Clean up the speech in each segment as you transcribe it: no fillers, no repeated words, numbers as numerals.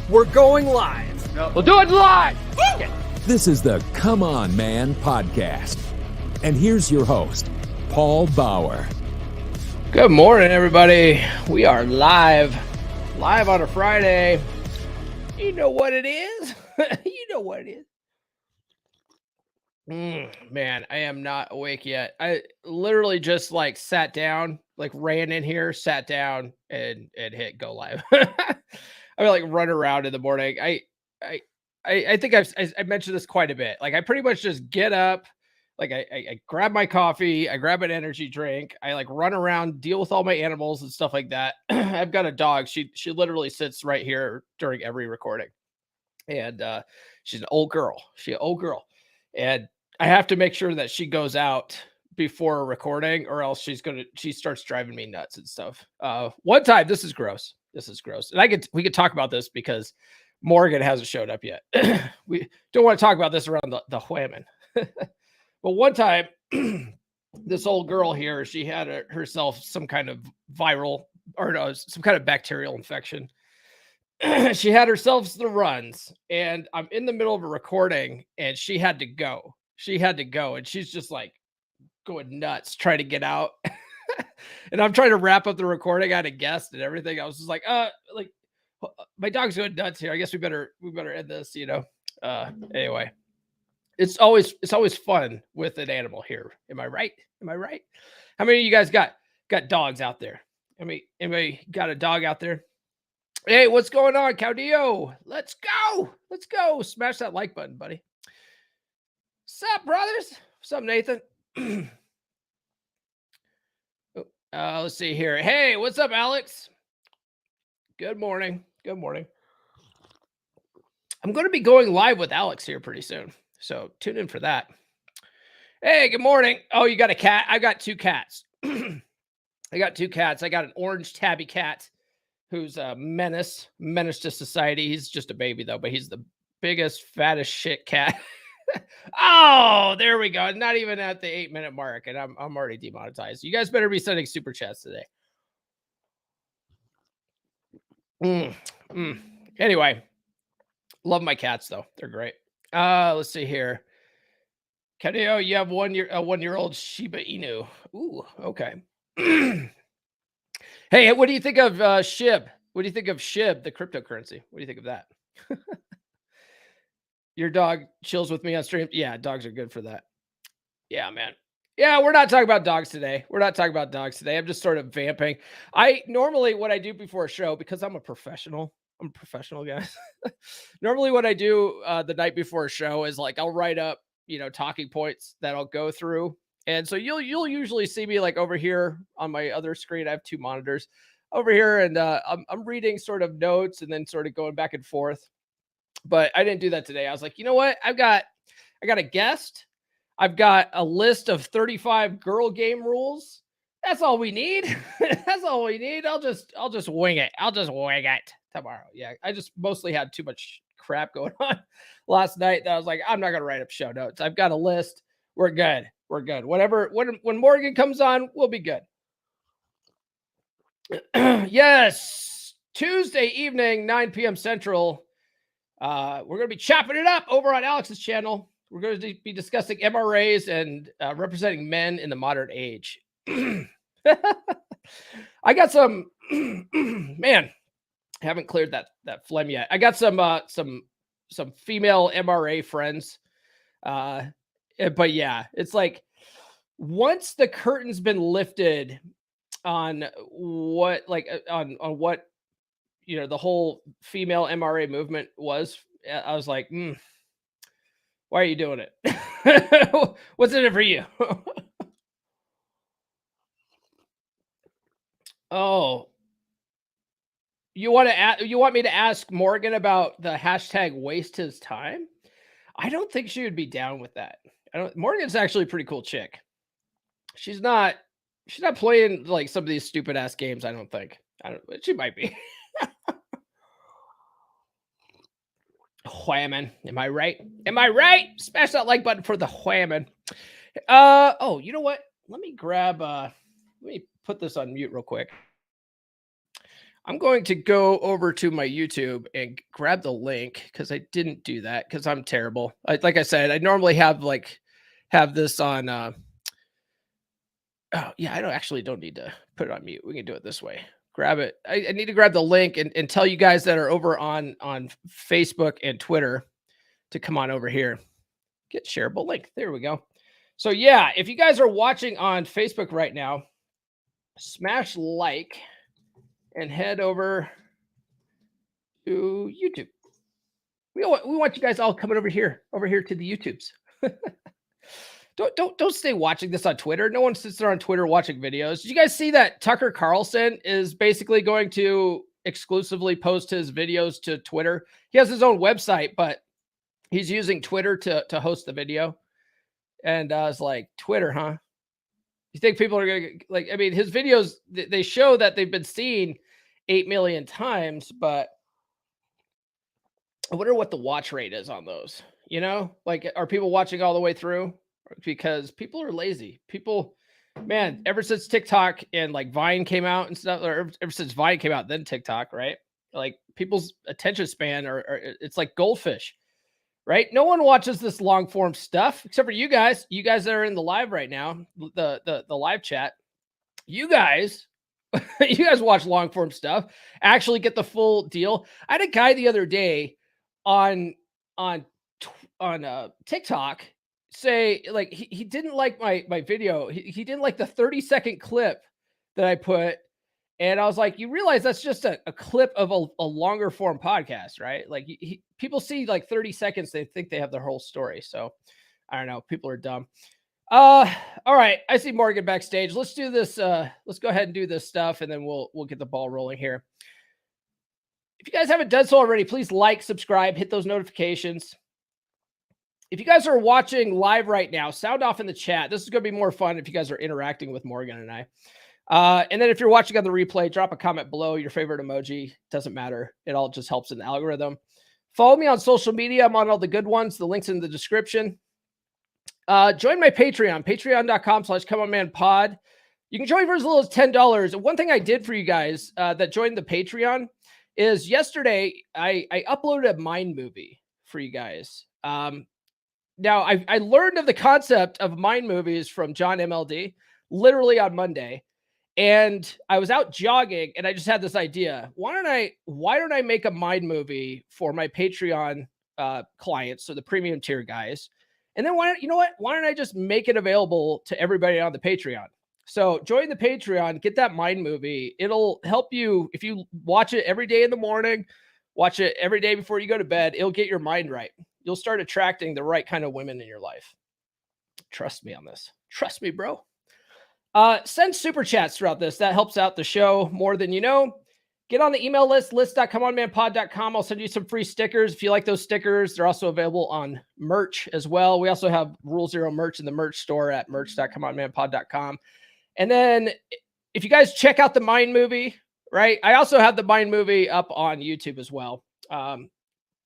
We're going live. No. We'll do it live. This is the Come On Man podcast. And here's your host, Paul Bauer. Good morning, everybody. We are live on a Friday. You know what it is. You know what it is. Man, I am not awake yet. I literally just sat down, ran in here, sat down, and hit go live. I run around in the morning. I think I mentioned this quite a bit. I pretty much just get up, I grab my coffee, I grab an energy drink, I run around, deal with all my animals and stuff like that. I've got a dog. She literally sits right here during every recording, and she's an old girl. And I have to make sure that she goes out before a recording, or else she starts driving me nuts and stuff. One time, this is gross. And we could talk about this because Morgan hasn't showed up yet. We don't want to talk about this around the whammon. But one time, this old girl here, she had herself some kind of some kind of bacterial infection. She had herself the runs, and I'm in the middle of a recording, and she had to go, and she's just going nuts trying to get out. And I'm trying to wrap up the recording. I had a guest and everything. I was just my dog's going nuts here. I guess we better end this, anyway. It's always fun with an animal here. Am I right? How many of you guys got dogs out there? Anybody got a dog out there? Hey, what's going on, Caudillo? Let's go. Smash that like button, buddy. What's up, brothers? What's up, Nathan? Let's see here. Hey, what's up, Alex? Good morning. I'm going to be going live with Alex here pretty soon, so tune in for that. Hey, good morning. Oh, you got a cat? I got two cats. I got an orange tabby cat who's a menace to society. He's just a baby, though, but he's the biggest, fattest shit cat. Oh, there we go. Not even at the 8-minute mark, and I'm already demonetized. You guys better be sending super chats today. Anyway, love my cats, though. They're great. Let's see here. Kadeo, you have a 1-year-old Shiba Inu. Ooh, okay. Hey, what do you think of SHIB? What do you think of SHIB, the cryptocurrency? What do you think of that? Your dog chills with me on stream. Yeah, dogs are good for that. Yeah, man. Yeah, we're not talking about dogs today. I'm just sort of vamping. Normally what I do before a show, because I'm a professional, guys. Normally what I do the night before a show is I'll write up, talking points that I'll go through. And so you'll usually see me over here on my other screen. I have 2 monitors over here, and I'm reading sort of notes and then sort of going back and forth. But I didn't do that today. I was like, you know what? I got a guest. I've got a list of 35 girl game rules. That's all we need. I'll just wing it. Tomorrow. Yeah, I just mostly had too much crap going on last night that I was like, I'm not gonna write up show notes. I've got a list. We're good. Whatever. When Morgan comes on, we'll be good. Yes, Tuesday evening, 9 p.m. Central. We're going to be chopping it up over on Alex's channel. We're going to be discussing MRAs and representing men in the modern age. I got some, man, I haven't cleared that phlegm yet. I got some female MRA friends. But yeah, it's once the curtain's been lifted on what, on what, the whole female MRA movement was, I was like, why are you doing it? What's in it for you? Oh, you want me to ask Morgan about the hashtag waste his time? I don't think she would be down with that. Morgan's actually a pretty cool chick. She's not playing some of these stupid ass games, I don't think. She might be. Whammon. Am I right? Smash that like button for the whammon. Oh, you know what? Let me grab let me put this on mute real quick. I'm going to go over to my YouTube and grab the link because I didn't do that because I'm terrible. Like I said, I normally have this on. Oh yeah, don't need to put it on mute. We can do it this way. Grab it. I need to grab the link and tell you guys that are over on Facebook and Twitter to come on over here. Get shareable link. There we go. So yeah, if you guys are watching on Facebook right now, smash like and head over to YouTube. We want you guys all coming over here to the YouTubes. Don't stay watching this on Twitter. No one sits there on Twitter watching videos. Did you guys see that Tucker Carlson is basically going to exclusively post his videos to Twitter? He has his own website, but he's using Twitter to host the video. And I was like, Twitter, huh? You think people are going to like, I mean, his videos, they show that they've been seen 8 million times, but I wonder what the watch rate is on those. You know, like, are people watching all the way through? Because people are lazy. People, man, ever since TikTok and like Vine came out and stuff, or ever since Vine came out, then TikTok, right? Like people's attention span or it's like goldfish, right? No one watches this long form stuff except for you guys. You guys that are in the live right now, the live chat. You guys, you guys watch long form stuff. Actually get the full deal. I had a guy the other day on TikTok say like he didn't like my video. He didn't like the 30-second clip that I put. And I was like, you realize that's just a clip of a longer form podcast, right? Like people see like 30 seconds, they think they have their whole story. So I don't know. People are dumb. All right. I see Morgan backstage. Let's do this. Let's go ahead and do this stuff and then we'll get the ball rolling here. If you guys haven't done so already, please like, subscribe, hit those notifications. If you guys are watching live right now, sound off in the chat. This is going to be more fun if you guys are interacting with Morgan and I. And then if you're watching on the replay, drop a comment below, your favorite emoji. Doesn't matter. It all just helps in the algorithm. Follow me on social media. I'm on all the good ones. The link's in the description. Join my Patreon, patreon.com/comeonmanpod. You can join for as little as $10. One thing I did for you guys that joined the Patreon is yesterday I uploaded a Mind movie for you guys. Now, I learned of the concept of mind movies from John MLD literally on Monday, and I was out jogging, and I just had this idea. Why don't I make a mind movie for my Patreon clients, so the premium tier guys, and then why don't I just make it available to everybody on the Patreon? So join the Patreon, get that mind movie. It'll help you if you watch it every day in the morning, watch it every day before you go to bed. It'll get your mind right. You'll start attracting the right kind of women in your life. Trust me on this. Trust me, bro. Send super chats throughout this. That helps out the show more than you know. Get on the email list, list.comeonmanpod.com. I'll send you some free stickers. If you like those stickers, they're also available on merch as well. We also have Rule Zero merch in the merch store at merch.comeonmanpod.com. And then if you guys check out the Mind movie, right? I also have the Mind movie up on YouTube as well.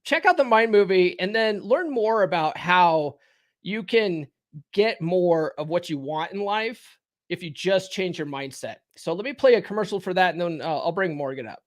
Check out the Mind movie and then learn more about how you can get more of what you want in life if you just change your mindset. So let me play a commercial for that, and then I'll bring Morgan up.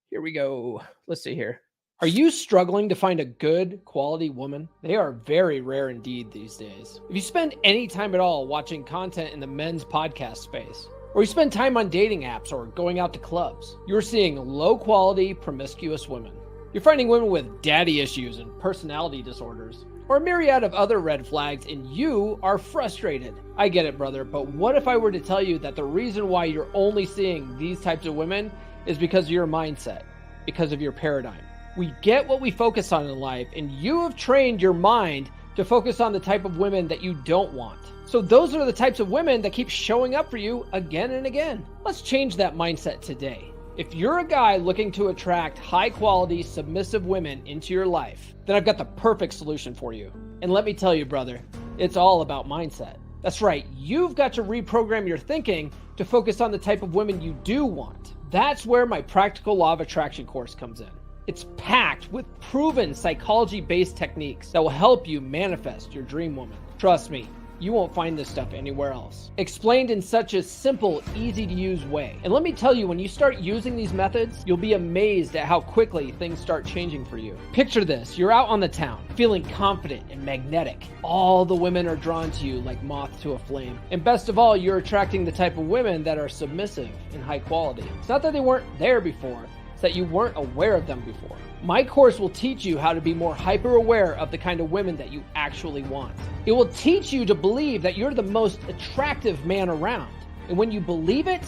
Here we go. Let's see here. Are you struggling to find a good quality woman? They are very rare indeed these days. If you spend any time at all watching content in the men's podcast space, or you spend time on dating apps or going out to clubs, you're seeing low quality, promiscuous women. You're finding women with daddy issues and personality disorders, or a myriad of other red flags, and you are frustrated. I get it, brother, but what if I were to tell you that the reason why you're only seeing these types of women is because of your mindset, because of your paradigm? We get what we focus on in life, and you have trained your mind to focus on the type of women that you don't want. So those are the types of women that keep showing up for you again and again. Let's change that mindset today. If you're a guy looking to attract high-quality, submissive women into your life, then I've got the perfect solution for you. And let me tell you, brother, it's all about mindset. That's right, you've got to reprogram your thinking to focus on the type of women you do want. That's where my Practical Law of Attraction course comes in. It's packed with proven psychology-based techniques that will help you manifest your dream woman. Trust me, You won't find this stuff anywhere else. Explained in such a simple, easy to use way. And let me tell you, when you start using these methods, you'll be amazed at how quickly things start changing for you. Picture this, you're out on the town, feeling confident and magnetic. All the women are drawn to you like moth to a flame. And best of all, you're attracting the type of women that are submissive and high quality. It's not that they weren't there before, it's that you weren't aware of them before. My course will teach you how to be more hyper aware of the kind of women that you actually want. It will teach you to believe that you're the most attractive man around. And when you believe it,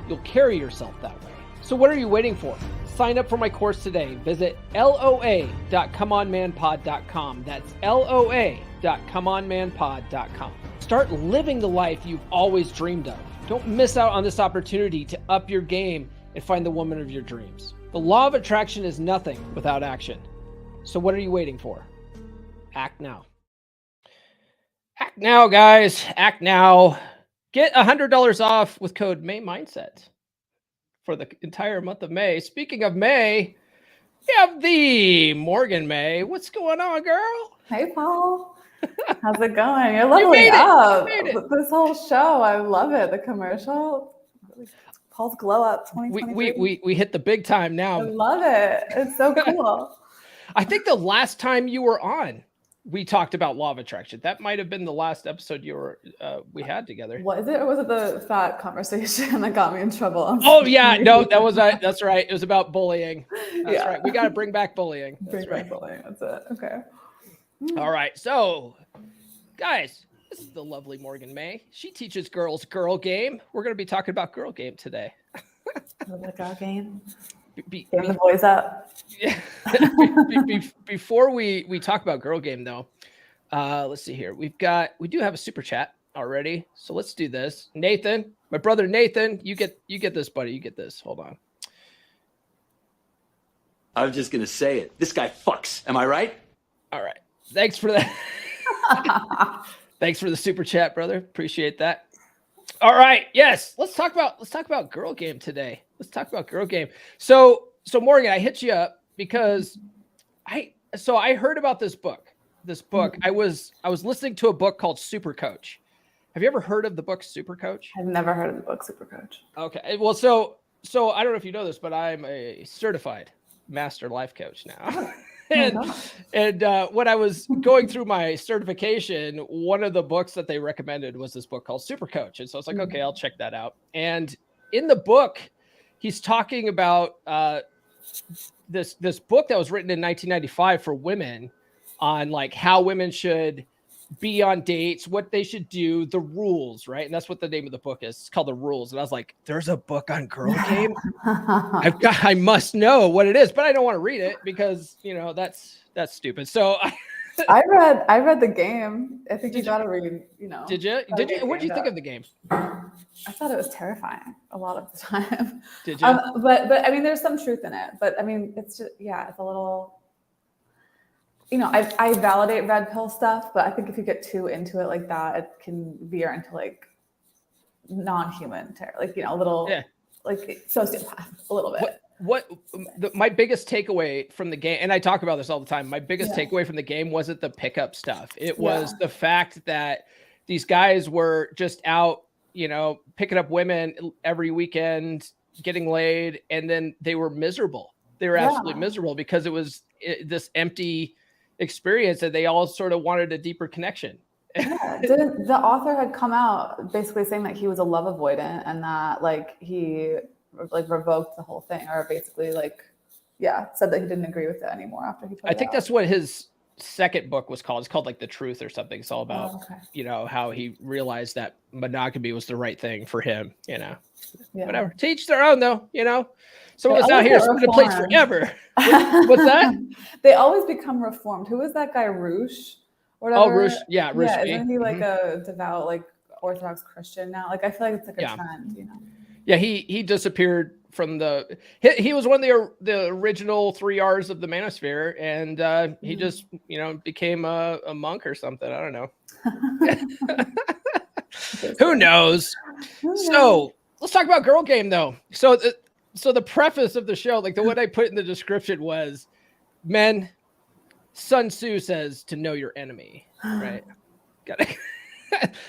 you'll carry yourself that way. So what are you waiting for? Sign up for my course today. Visit loa.comeonmanpod.com. That's loa.comeonmanpod.com. Start living the life you've always dreamed of. Don't miss out on this opportunity to up your game and find the woman of your dreams. The law of attraction is nothing without action. So what are you waiting for? Act now. Act now, guys. Act now. Get $100 off with code MAYMindset for the entire month of May. Speaking of May, we have the Morgan May. What's going on, girl? Hey, Paul. How's it going? You're leveling up. This whole show. I love it. The commercial. Paul's glow up 2023. We hit the big time now. I love it. It's so cool. I think the last time you were on, we talked about law of attraction. That might have been the last episode we had together. Was it, or was it the fat conversation that got me in trouble? Oh yeah, no, that's right. It was about bullying. That's right. We got to bring back bullying. That's right. Bullying. That's it. Okay. All right. So, guys, this is the lovely Morgan May. She teaches girls girl game. We're going to be talking about girl game today. The girl game. Getting the boys up. Yeah. Before we talk about girl game, though, let's see here. We do have a super chat already, so let's do this. Nathan, my brother Nathan, you get this, buddy. You get this. Hold on. I was just gonna say it. This guy fucks. Am I right? All right. Thanks for that. Thanks for the super chat, brother. Appreciate that. All right. Yes. Let's talk about girl game today. Let's talk about girl game. So Morgan, I hit you up because I heard about this book. I was listening to a book called Super Coach. Have you ever heard of the book Super Coach? I've never heard of the book Super Coach. Okay. Well, so I don't know if you know this, but I'm a certified master life coach now. And when I was going through my certification, one of the books that they recommended was this book called Super Coach. And so I was like, okay, I'll check that out. And in the book, he's talking about this book that was written in 1995 for women on like how women should be on dates, what they should do, the rules, right? And that's what the name of the book is. It's called The Rules. And I was like, there's a book on girl game? I must know what it is, but I don't want to read it because, that's stupid. So I read The Game. I think you got to read, Did you? What did you think of The Game? I thought it was terrifying a lot of the time. Did you? But I mean, there's some truth in it, but I mean, it's just, it's a little, I validate red pill stuff, but I think if you get too into it like that, it can veer into like non-human terror, like, a little, like sociopath, a little bit. My biggest takeaway from the game, and I talk about this all the time, my biggest takeaway from the game wasn't the pickup stuff. It was the fact that these guys were just out, picking up women every weekend, getting laid, and then they were miserable. They were absolutely miserable because it was this empty experience and they all sort of wanted a deeper connection. The author had come out basically saying that he was a love avoidant and that like he like revoked the whole thing, or basically like said that he didn't agree with it anymore after he put it I think out. that's what his second book was called. It's called like The Truth or something. It's all about how he realized that monogamy was the right thing for him. Whatever, to each their own though. Some of us out here spin a place forever. What's that? They always become reformed. Who is that guy, Roosh? Oh, Roosh. Yeah, Roosh. Yeah, isn't he like a devout, like Orthodox Christian now? Like I feel like it's like a trend, Yeah, he disappeared from he was one of the original 3 R's of the manosphere, and he just became a monk or something. I don't know. Who knows? So let's talk about girl game though. So the preface of the show, like the one I put in the description was, men, Sun Tzu says to know your enemy, right?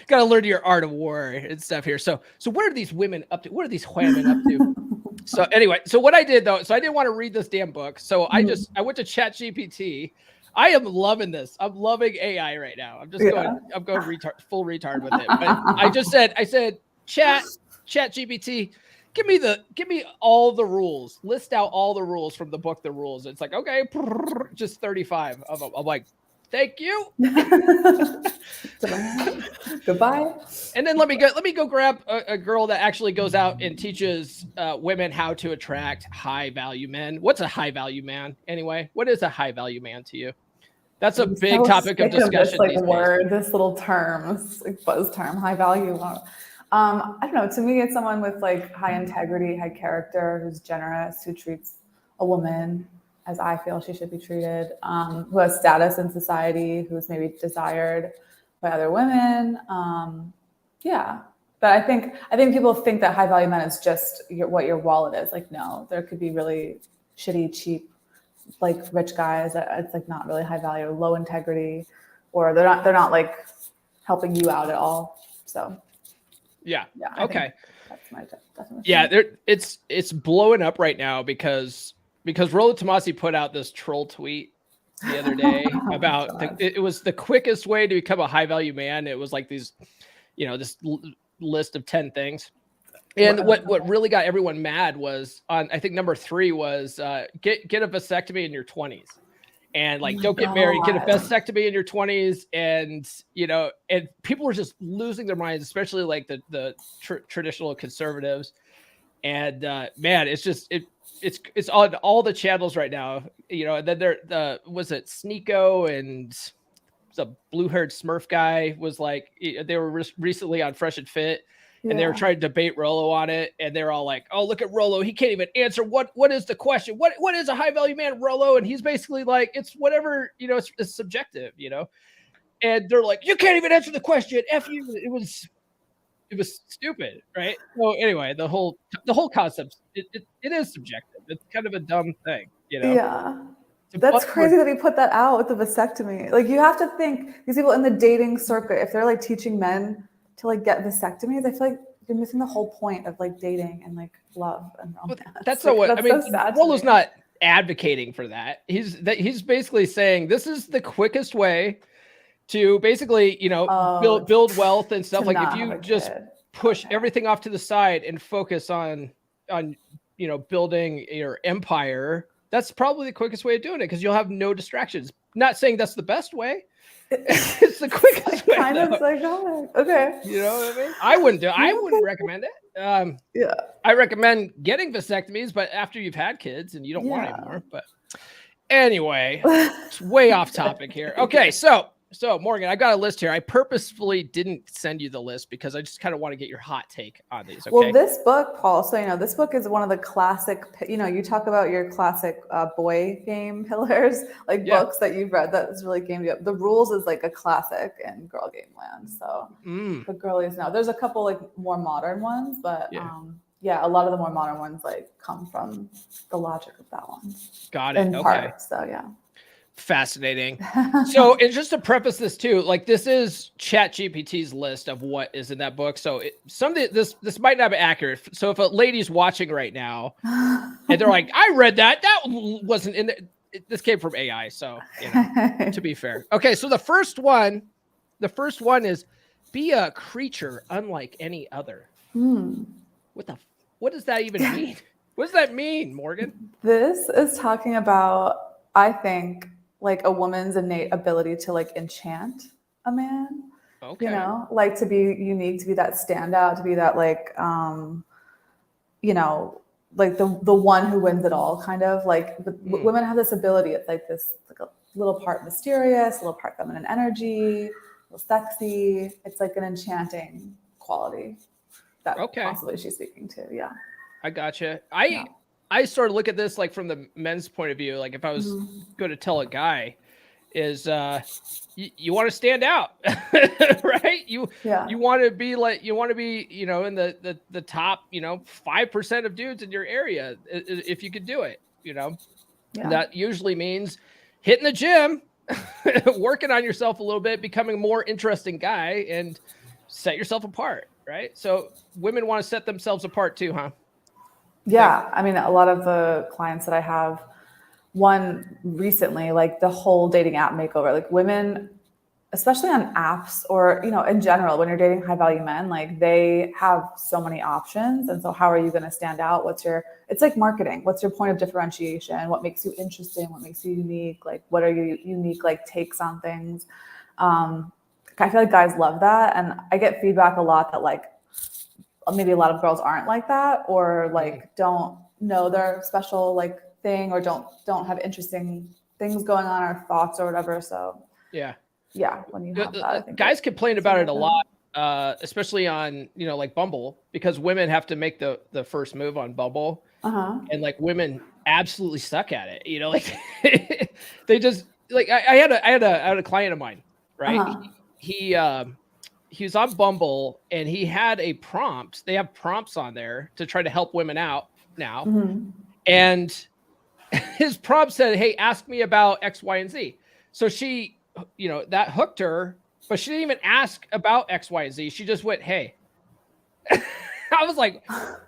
Got to learn your art of war and stuff here. So what are these women up to? What are these women up to? So anyway, so what I did though, so I didn't want to read this damn book. So I went to ChatGPT. I am loving this. I'm loving AI right now. I'm going full retard with it. But I said, ChatGPT, give me all the rules. List out all the rules from the book, The Rules. It's like, okay, just 35 of them. I'm like, thank you. Goodbye. And then let me go grab a girl that actually goes out and teaches women how to attract high value men. What's a high value man anyway? What is a high value man to you? That's a big topic of discussion. This little term, this like buzz term, high value. I don't know. To me, it's someone with like high integrity, high character, who's generous, who treats a woman as I feel she should be treated, who has status in society, who's maybe desired by other women. But I think people think that high value men is just what your wallet is. Like, no, there could be really shitty, cheap, like rich guys that it's like not really high value, low integrity, or they're not like helping you out at all. So yeah. Okay. That's my definition. Yeah, it's blowing up right now because Rollo Tomassi put out this troll tweet the other day about it was the quickest way to become a high value man. It was like these, this list of 10 things. And what really got everyone mad was on, I think number 3 was get a vasectomy in your 20s, and like don't get married, get a vasectomy in your 20s, and and people were just losing their minds, especially like the traditional conservatives. And man, it's just it's on all the channels right now, and then was it Sneeko and the blue-haired Smurf guy was like, they were recently on Fresh and Fit, and they were trying to debate Rollo on it, and they're all like, oh, look at Rollo, he can't even answer what is the question, what is a high value man, Rollo? And he's basically like, it's whatever, it's subjective, and they're like, you can't even answer the question, F you. It was stupid, right? So anyway, the whole concept, it is subjective. It's kind of a dumb thing, Yeah. That's crazy that he put that out with the vasectomy. Like, you have to think these people in the dating circuit, if they're like teaching men to like get vasectomies, I feel like you're missing the whole point of like dating and like love and romance. That's not what I mean. Rollo's not advocating for that. He's basically saying this is the quickest way to basically, build wealth and stuff. Like if you just push everything off to the side and focus on building your empire, that's probably the quickest way of doing it, because you'll have no distractions. Not saying that's the best way. It's the quickest way. Kind of psychotic. Okay. You know what I mean? I wouldn't recommend it. I recommend getting vasectomies, but after you've had kids and you don't want any more. But anyway, it's way off topic here. Okay, so Morgan, I got a list here. I purposefully didn't send you the list because I just kind of want to get your hot take on these. Okay? Well, this book, Paul, so this book is one of the classic, you talk about your classic boy game pillars, like books that you've read that has really gamed you up. The Rules is like a classic in girl game land. So the girlies know. There's a couple like more modern ones, but a lot of the more modern ones like come from the logic of that one. Got it. In part, so yeah. Fascinating. So, and just to preface this too, like this is ChatGPT's list of what is in that book. So this might not be accurate. So if a lady's watching right now and they're like, I read that wasn't in this came from AI. So, to be fair. Okay. So the first one is be a creature unlike any other. What does that even mean? What does that mean, Morgan? This is talking about, I think, like a woman's innate ability to like enchant a man. Okay. Like to be unique, to be that standout, to be that like, like the one who wins it all, kind of like women have this ability. It's like this, like a little part mysterious, a little part feminine energy, a little sexy. It's like an enchanting quality that possibly she's speaking to. Yeah. I gotcha. I sort of look at this like from the men's point of view. Like if I was going to tell a guy, is you want to stand out, right? You want to be like in the top 5% of dudes in your area if you could do it. That usually means hitting the gym, working on yourself a little bit, becoming a more interesting guy, and set yourself apart, right? So women want to set themselves apart too, huh? Yeah. I mean, a lot of the clients that I have, one recently, like the whole dating app makeover, like women, especially on apps or, in general, when you're dating high value men, like they have so many options. And so how are you going to stand out? It's like marketing. What's your point of differentiation? What makes you interesting? What makes you unique? Like, what are your unique, like, takes on things? I feel like guys love that. And I get feedback a lot that, like, maybe a lot of girls aren't like that, or like don't know their special like thing, or don't have interesting things going on, or thoughts or whatever. So yeah, when you have that, I think guys complain about it a lot, especially on like Bumble, because women have to make the first move on Bumble, and like women absolutely suck at it. Like they just like I had a client of mine, right? He was on Bumble and he had a prompt. They have prompts on there to try to help women out now. And his prompt said, "Hey, ask me about X, Y, and Z." So she, that hooked her, but she didn't even ask about X, Y, and Z. She just went, "Hey." I was like,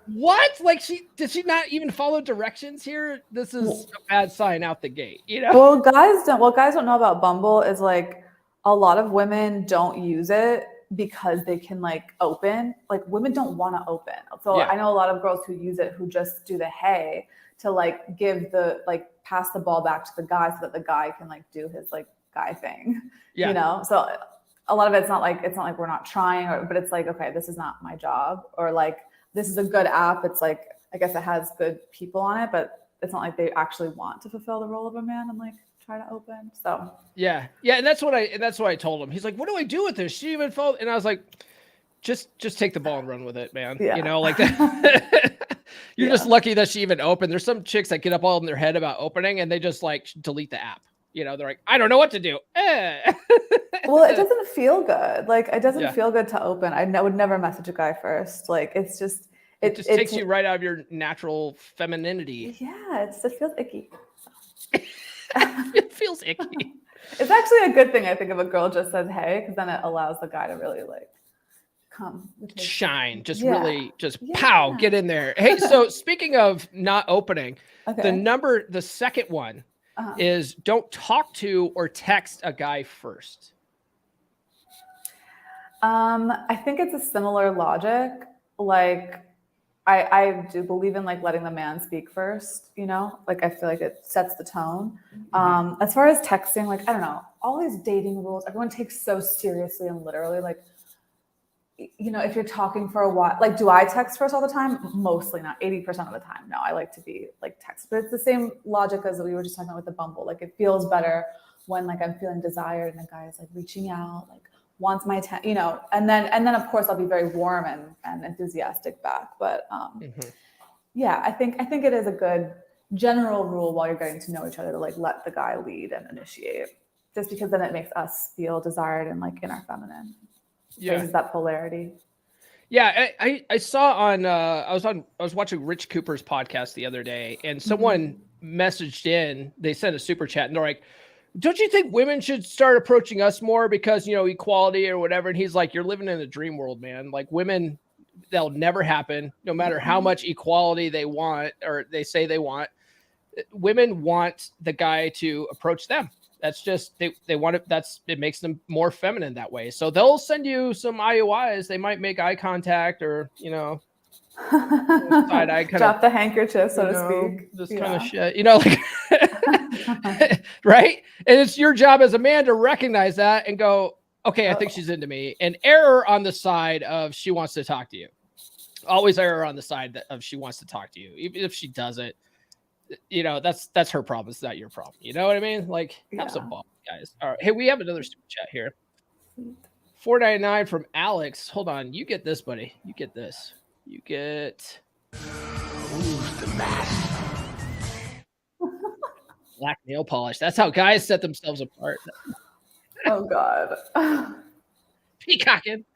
what? Like did she not even follow directions here? This is a bad sign out the gate, Well, guys don't know about Bumble is like a lot of women don't use it because they can like open. Like women don't want to open. So I know a lot of girls who use it who just do the hey to like give the like pass the ball back to the guy so that the guy can like do his like guy thing. So a lot of it's not like we're not trying, but it's like, okay, this is not my job, or like this is a good app. It's like, I guess it has good people on it, but it's not like they actually want to fulfill the role of a man and like try to open. So yeah, and that's what I told him. He's like, "What do I do with this? She even followed," and I was like, just take the ball and run with it, man. Like that. You're just lucky that she even opened. There's some chicks that get up all in their head about opening and they just like delete the app. They're like, "I don't know what to do." Well, it doesn't feel good. Like it doesn't feel good to open. I would never message a guy first. Like it just takes you right out of your natural femininity. Yeah, it feels icky. It feels icky. It's actually a good thing, I think, if a girl just says hey, because then it allows the guy to really like come shine, really pow, get in there. Hey, so speaking of not opening, the second one is don't talk to or text a guy first. I think it's a similar logic. Like I do believe in like letting the man speak first, like I feel like it sets the tone. As far as texting, like, I don't know, all these dating rules, everyone takes so seriously and literally, like, if you're talking for a while, like, do I text first all the time? Mostly not. 80% of the time. No, I like to be like text, but it's the same logic as we were just talking about with the Bumble. Like it feels better when like I'm feeling desired and the guy is like reaching out, like wants my attention, and then of course I'll be very warm and enthusiastic back. But I think it is a good general rule while you're getting to know each other to like let the guy lead and initiate, just because then it makes us feel desired and like in our feminine. Raises that polarity. Yeah, I saw on I was watching Rich Cooper's podcast the other day, and someone messaged in. They sent a super chat, and they're like, "Don't you think women should start approaching us more because equality or whatever?" And he's like, "You're living in a dream world, man. Like women, that'll never happen. No matter how much equality they want or they say they want, women want the guy to approach them. That's just they want it. It makes them more feminine that way. So they'll send you some IOIs. They might make eye contact or side eye kind drop the handkerchief, so to speak. This kind of shit, like right. And it's your job as a man to recognize that and go, okay, I think she's into me, and err on the side of she wants to talk to you. Always err on the side of she wants to talk to you, even if she doesn't. That's her problem. It's not your problem. You know what I mean? Like, have some balls, guys. All right. Hey, we have another super chat here. 499 from Alex. Hold on. You get this, buddy. You get this. You get Who's the master? Black nail polish. That's how guys set themselves apart. Oh God. Peacocking.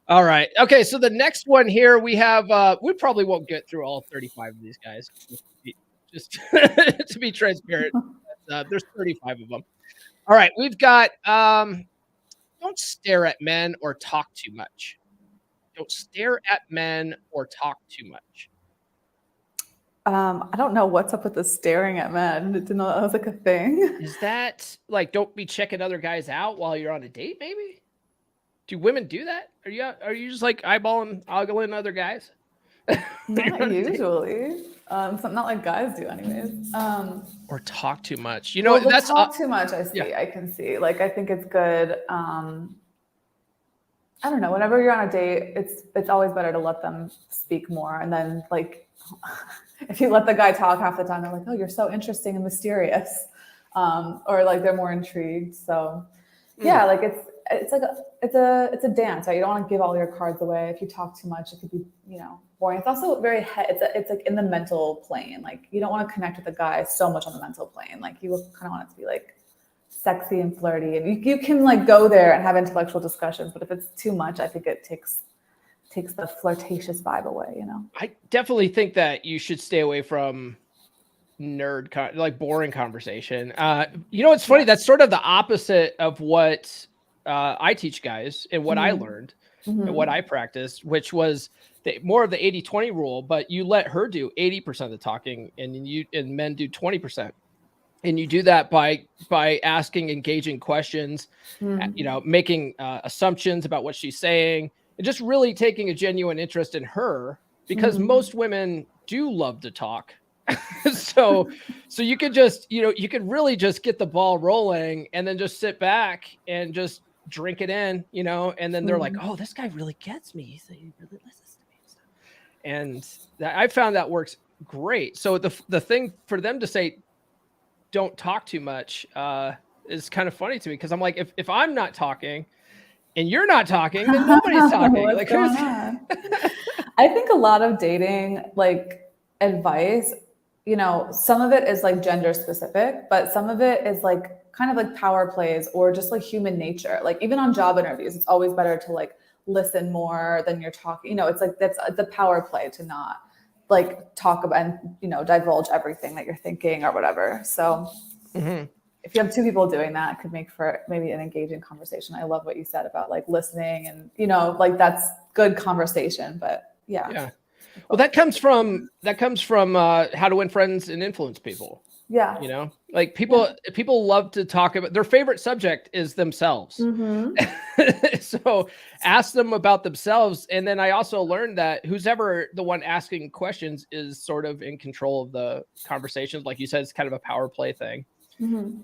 All right. Okay. So the next one here we have. We probably won't get through all 35 of these guys. Just to be transparent, there's 35 of them. All right, we've got don't stare at men or talk too much. don't stare at men or talk too much. I don't know what's up with the staring at men. Didn't know that was like a thing. Is that like, don't be checking other guys out while you're on a date? Maybe. Do women do that? Are you just like ogling other guys? Not usually. Not like guys do, anyways. Or talk too much. You know, well, that's talk too much. I see. yeah. I can see. Like, I think it's good. I don't know. Whenever you're on a date, it's always better to let them speak more, and then like, if you let the guy talk half the time, they're like, "Oh, you're so interesting and mysterious," or like they're more intrigued. So, yeah, like it's a dance, right? You don't want to give all your cards away. If you talk too much, it could be, boring. It's also very it's like in the mental plane. Like, you don't want to connect with a guy so much on the mental plane. Like, you kind of want it to be like sexy and flirty, and you can like go there and have intellectual discussions. But if it's too much, I think it takes the flirtatious vibe away. I definitely think that you should stay away from like boring conversation. It's funny. That's sort of the opposite of what I teach guys and what I learned and what I practiced, which was more of the 80-20 rule, but you let her do 80% of the talking and men do 20%. And you do that by asking engaging questions, making assumptions about what she's saying, and just really taking a genuine interest in her, because most women do love to talk. so you could just, you could really just get the ball rolling and then just sit back and just drink it in, and then they're like, oh, this guy really gets me. He really listens to me. And I found that works great. So the thing for them to say, don't talk too much, is kind of funny to me, because I'm like, if I'm not talking and you're not talking, then nobody's talking. Like, going on? I think a lot of dating like advice, some of it is like gender specific, but some of it is like kind of like power plays or just like human nature. Like, even on job interviews, it's always better to like listen more than you're talking. It's like that's the power play to not like talk about and divulge everything that you're thinking or whatever. So if you have two people doing that, it could make for maybe an engaging conversation. I love what you said about like listening and like that's good conversation. But yeah. Well, that comes from How to Win Friends and Influence People. Yeah. Like people love to talk about their favorite subject is themselves. So ask them about themselves. And then I also learned that who's ever the one asking questions is sort of in control of the conversations. Like you said, it's kind of a power play thing.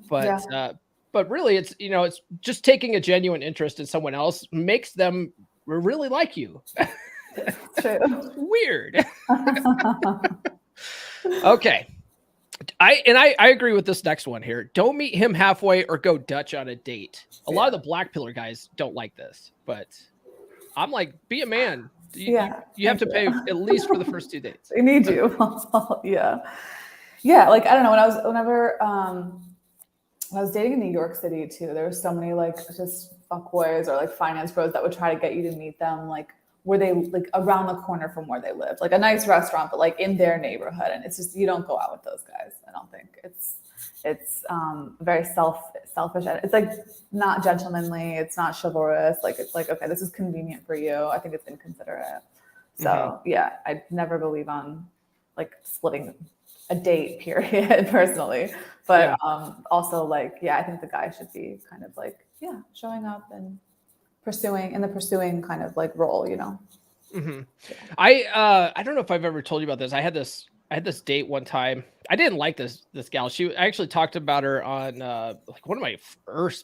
But really it's, it's just taking a genuine interest in someone else makes them really like you. True. Weird. Okay. I agree with this next one here. Don't meet him halfway or go Dutch on a date. A lot of the black pillar guys don't like this, but I'm like, be a man. You have to pay at least for the first 2 dates. They need you. Yeah. Like, I don't know, whenever I was dating in New York City too, there were so many like just fuckboys or like finance bros that would try to get you to meet them like where they like around the corner from where they lived, like a nice restaurant, but like in their neighborhood. And it's just, you don't go out with those guys. I don't think it's very selfish. It's like not gentlemanly. It's not chivalrous. Like, it's like, okay, this is convenient for you. I think it's inconsiderate. So yeah, I never believe on like splitting a date period personally, but also like, I think the guy should be kind of like, showing up and pursuing kind of like role, I don't know if I've ever told you about this. I had this date one time. I didn't like this gal. I actually talked about her on like one of my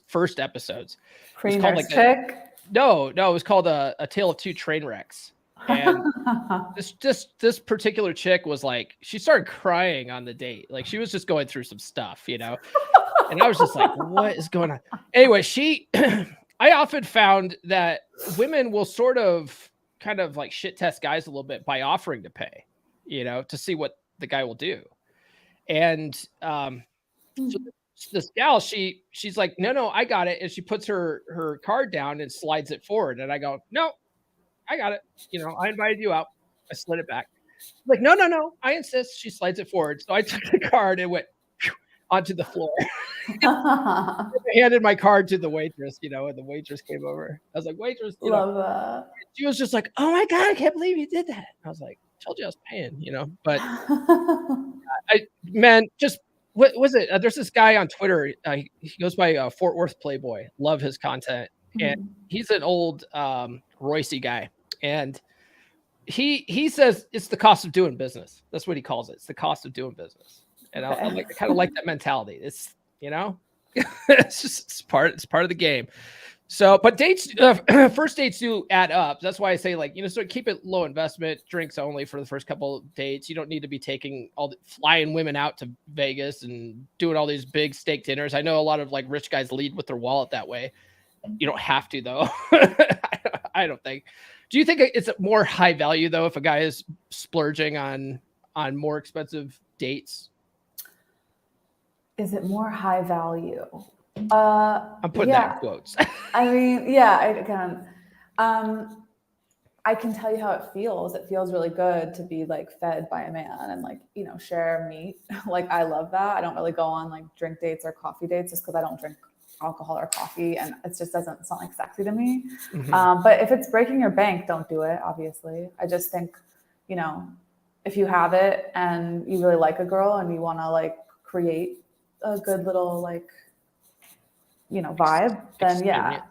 first episodes. Pre-nurse chick? No, it was called a Tale of Two Train Wrecks. And this particular chick was like, she started crying on the date. Like, she was just going through some stuff, and I was just like, what is going on? Anyway, I often found that women will sort of kind of like shit test guys a little bit by offering to pay, to see what the guy will do. And so this gal, she's like, no, I got it. And she puts her card down and slides it forward. And I go, no, I got it. I invited you out. I slid it back. Like, no, I insist. She slides it forward. So I took the card and went onto the floor. I handed my card to the waitress, and the waitress came over. I was like, waitress, Love that. she was just like, oh my God, I can't believe you did that. I was like, told you I was paying, but just what was it? There's this guy on Twitter. He goes by Fort Worth Playboy. Love his content. And he's an old Royce guy. And he says it's the cost of doing business. That's what he calls it. It's the cost of doing business. And I kind of like that mentality. It's, it's part of the game. So, but dates, first dates do add up. That's why I say so keep it low investment, drinks only for the first couple of dates. You don't need to be taking flying women out to Vegas and doing all these big steak dinners. I know a lot of rich guys lead with their wallet that way. You don't have to though. I don't think. Do you think it's more high value though, if a guy is splurging on more expensive dates? Is it more high value? I'm putting that in quotes. I mean, yeah, I can tell you how it feels. It feels really good to be fed by a man and share meat. I love that. I don't really go on drink dates or coffee dates just because I don't drink alcohol or coffee, and it just doesn't sound sexy to me. But if it's breaking your bank, don't do it. Obviously, I just think, if you have it and you really like a girl and you want to create a good little vibe, then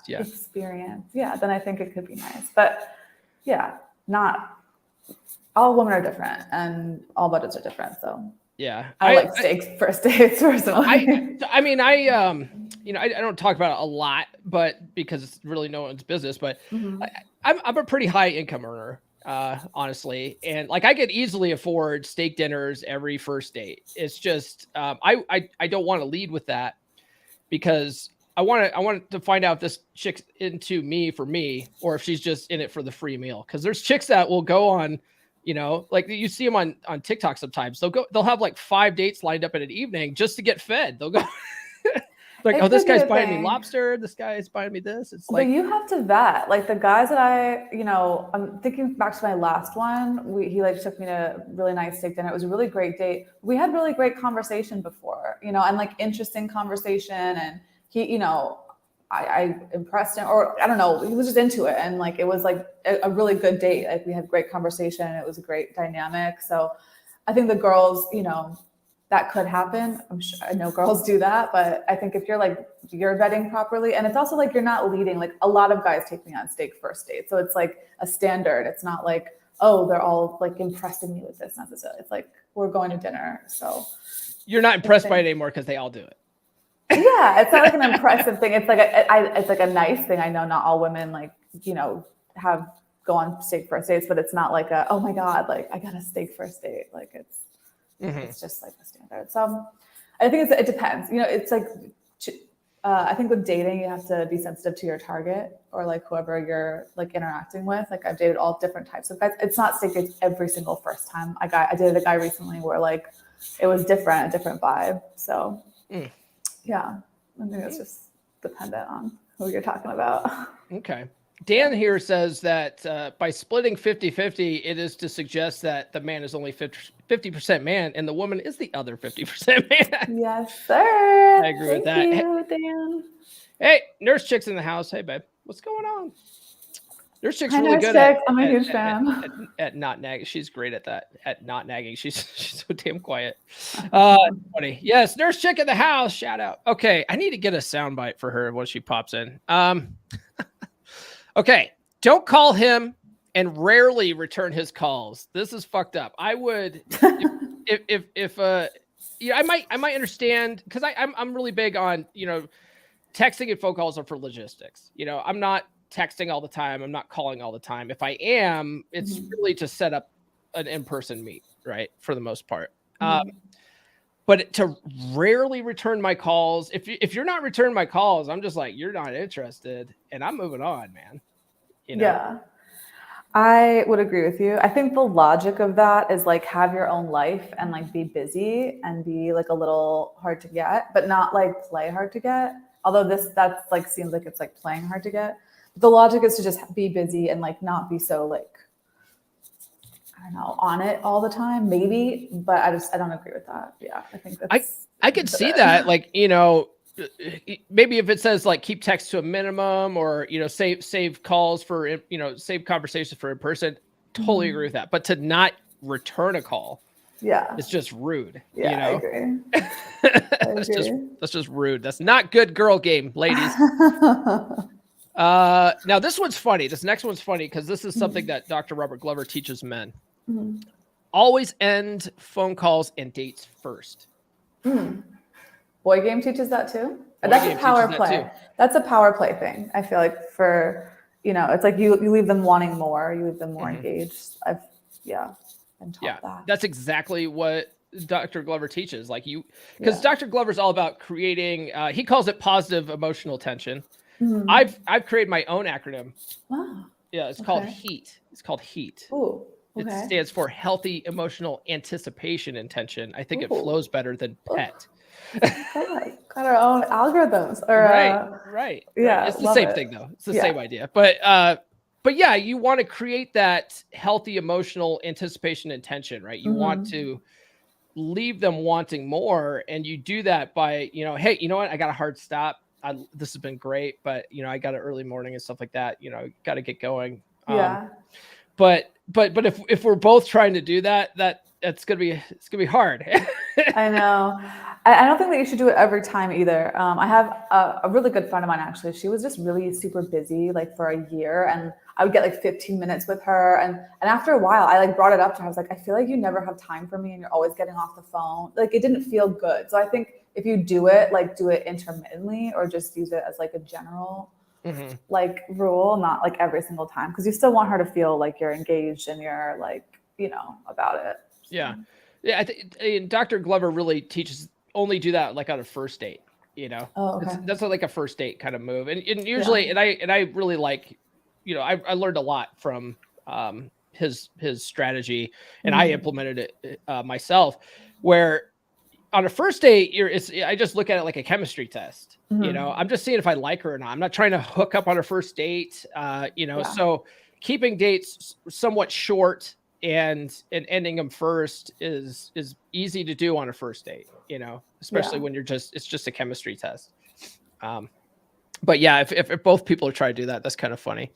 experience. Yeah, then I think it could be nice. But yeah, not all women are different and all budgets are different. So yeah, I like steak first dates personally. I don't talk about it a lot, but because it's really no one's business. But I'm a pretty high income earner, honestly, and I could easily afford steak dinners every first date. It's just I don't want to lead with that because I want to find out if this chick's into me for me, or if she's just in it for the free meal. Because there's chicks that will go on, you see them on TikTok sometimes. They'll have 5 dates lined up in an evening just to get fed. They'll go oh, this guy's buying me lobster. This guy is buying me this. It's but you have to vet. The guys that I'm thinking back to my last one. He took me to a really nice steak dinner. It was a really great date. We had really great conversation before, and interesting conversation. And he, I impressed him, or I don't know, he was just into it. And it was a really good date. We had great conversation. It was a great dynamic. So I think the girls, that could happen. I'm sure I know girls do that, but I think if you're you're vetting properly, and it's also you're not leading. A lot of guys take me on steak first date. So it's a standard. It's not oh, they're all impressing me with this necessarily. It's we're going to dinner. So you're not impressed by it anymore because they all do it. Yeah, it's not an impressive thing. It's it's a nice thing. I know not all women have go on steak first dates, but it's not oh my God, I got a steak first date. It's just the standard. So I think it depends. It's I think with dating, you have to be sensitive to your target or whoever you're interacting with. I've dated all different types of guys. It's not steak dates every single first time. I dated a guy recently where it was different, a different vibe. So yeah, I think it's just dependent on who you're talking about. Okay. Dan here says that by splitting 50-50, it is to suggest that the man is only 50% man and the woman is the other 50% man. Yes, sir. I agree with that. Thank you, Dan. Hey, Nurse Chick's in the house. Hey, babe. What's going on? Nurse Chick's Hi, really Nurse good Chick. I'm a huge fan. at not nagging. She's great at that, at not nagging. She's so damn quiet. Funny. Yes, Nurse Chick in the house. Shout out. Okay, I need to get a soundbite for her when she pops in. Okay, don't call him and rarely return his calls. This is fucked up. I would, if I might understand, because I'm really big on, texting and phone calls are for logistics. I'm not texting all the time. I'm not calling all the time. If I am, it's really to set up an in-person meet, right? For the most part. But to rarely return my calls, if you're not returning my calls, I'm just you're not interested, and I'm moving on, man. Yeah, I would agree with you. I think the logic of that is have your own life and be busy and be a little hard to get, but not play hard to get. Although that's seems like it's playing hard to get. The logic is to just be busy and not be so I don't know, on it all the time, maybe, but I don't agree with that. Yeah, I think that's I could see that, maybe if it says like keep text to a minimum, or save calls for save conversations for in person, totally agree with that. But to not return a call, it's just rude. I agree. That's just rude. That's not good girl game, ladies. Now this one's funny. This next one's funny because this is something that Dr. Robert Glover teaches men. Always end phone calls and dates first. Boy Game teaches that too. That's a power play. That's a power play thing. I feel like for, it's like you leave them wanting more. You leave them more engaged. I've been taught that. That's exactly what Dr. Glover teaches. Like because Dr. Glover's all about creating, he calls it positive emotional tension. I've created my own acronym. Wow. Yeah, it's called HEAT. It's called HEAT. Ooh. It stands for healthy emotional anticipation and tension. I think it flows better than PET. Got our own algorithms. Right. Yeah, it's the same thing though. It's the same idea. But yeah, you want to create that healthy emotional anticipation and tension, right? You want to leave them wanting more, and you do that by, hey, you know what? I got a hard stop. This has been great, but I got an early morning and stuff like that. Got to get going. But if we're both trying to do that, it's gonna be hard. I know. I don't think that you should do it every time either. I have a really good friend of mine, actually. She was just really super busy, like for a year, and I would get like 15 minutes with her. And after a while, I like brought it up to her. I was like, I feel like you never have time for me, and you're always getting off the phone. Like it didn't feel good. So I think if you do it, like do it intermittently, or just use it as like a general like rule, not like every single time, because you still want her to feel like you're engaged and you're like, about it. Yeah. I think Dr. Glover really teaches only do that like on a first date, Oh, okay. That's like a first date kind of move. And usually, and I really like, I learned a lot from his strategy, and I implemented it myself, where on a first date, I just look at it like a chemistry test. I'm just seeing if I like her or not. I'm not trying to hook up on a first date. So keeping dates somewhat short and ending them first is easy to do on a first date, especially when it's just a chemistry test. But yeah, if both people are trying to do that, that's kind of funny.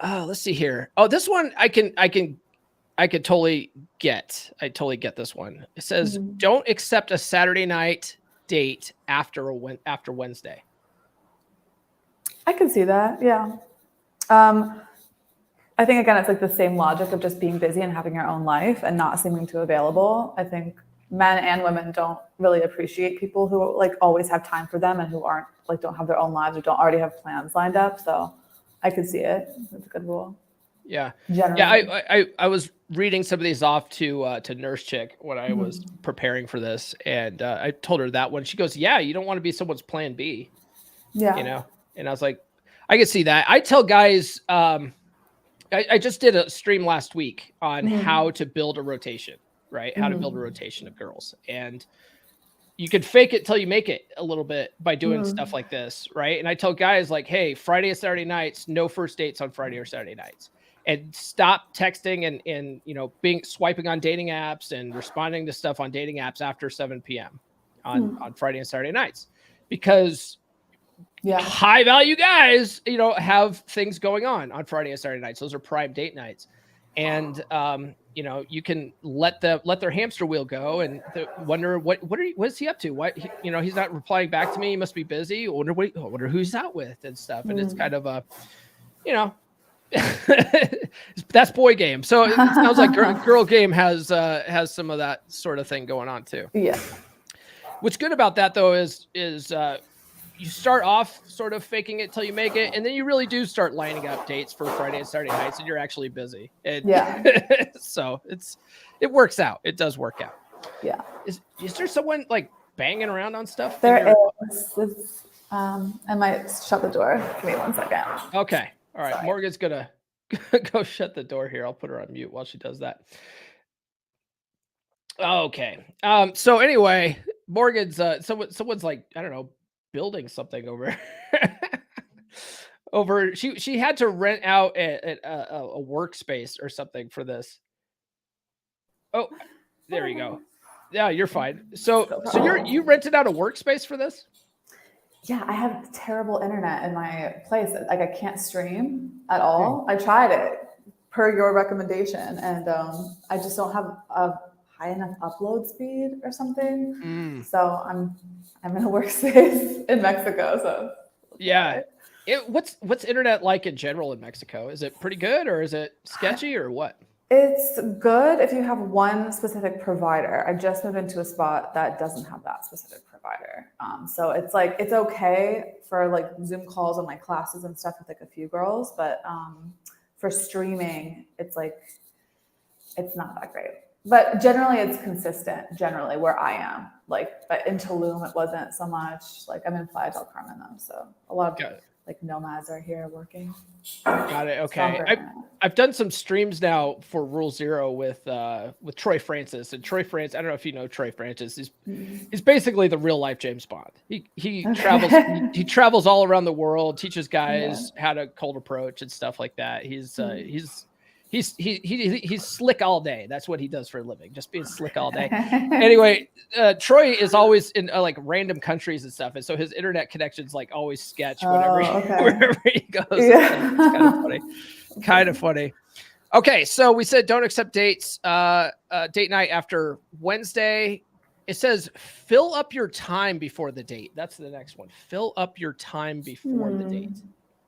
Let's see here. Oh, this one I could totally get. I totally get this one. It says, don't accept a Saturday night date after Wednesday. I can see that. Yeah. I think, again, it's like the same logic of just being busy and having your own life and not seeming too available. I think men and women don't really appreciate people who like always have time for them and who aren't like, don't have their own lives or don't already have plans lined up. So I could see it. It's a good rule. Yeah. Generally. Yeah. I was reading some of these off to Nurse Chick when I was preparing for this. And I told her that one. She goes, yeah, you don't want to be someone's plan B. Yeah. And I was like, I can see that. I tell guys, I just did a stream last week on how to build a rotation, right? How to build a rotation of girls. And you can fake it till you make it a little bit by doing stuff like this, right? And I tell guys like, hey, Friday and Saturday nights, no first dates on Friday or Saturday nights. And stop texting and swiping on dating apps and responding to stuff on dating apps after 7 p.m. on Friday and Saturday nights. Because high value guys, have things going on Friday and Saturday nights. Those are prime date nights. And, you can let their hamster wheel go and wonder what is he up to? What, he's not replying back to me. He must be busy. I wonder who he's out with and stuff. And it's kind of a, that's boy game. So it sounds like girl game has some of that sort of thing going on too. Yeah. What's good about that though is you start off sort of faking it till you make it, and then you really do start lining up dates for Friday and Saturday nights, and you're actually busy. And so it works out. It does work out. Yeah. Is there someone like banging around on stuff? There is. I might shut the door. Give me 1 second. Okay. All right. Sorry. Morgan's gonna go shut the door here. I'll put her on mute while she does that. Okay. So anyway, Morgan's someone's like, I don't know, building something over she had to rent out a workspace or something for this. Oh, there you go. Yeah, you're fine. So you rented out a workspace for this? Yeah, I have terrible internet in my place. Like I can't stream at all. I tried it per your recommendation, and I just don't have a high enough upload speed or something. So I'm in a workspace in Mexico. So Yeah. What's internet like in general in Mexico? Is it pretty good or is it sketchy or what? it's good if you have one specific provider. I just moved into a spot that doesn't have that specific provider. So it's like, it's okay for like Zoom calls on my classes and stuff with like a few girls, but for streaming, it's like, it's not that great. But generally it's consistent, generally where I am. Like, but in Tulum, it wasn't so much. Like I'm in Playa del Carmen though. So a lot of like nomads are here working. Got it. Okay. I've done some streams now for Rule Zero with Troy Francis, and Troy Francis. I don't know if you know Troy Francis. He's basically the real life James Bond. He travels he travels all around the world, teaches guys how to cold approach and stuff like that. He's slick all day. That's what he does for a living, just being slick all day. Anyway, Troy is always in like random countries and stuff, and so his internet connection's like always sketch wherever he goes. Yeah. It's kind of funny. Kind of funny. Okay, so we said don't accept dates. Date night after Wednesday. It says fill up your time before the date. That's the next one. Fill up your time before the date.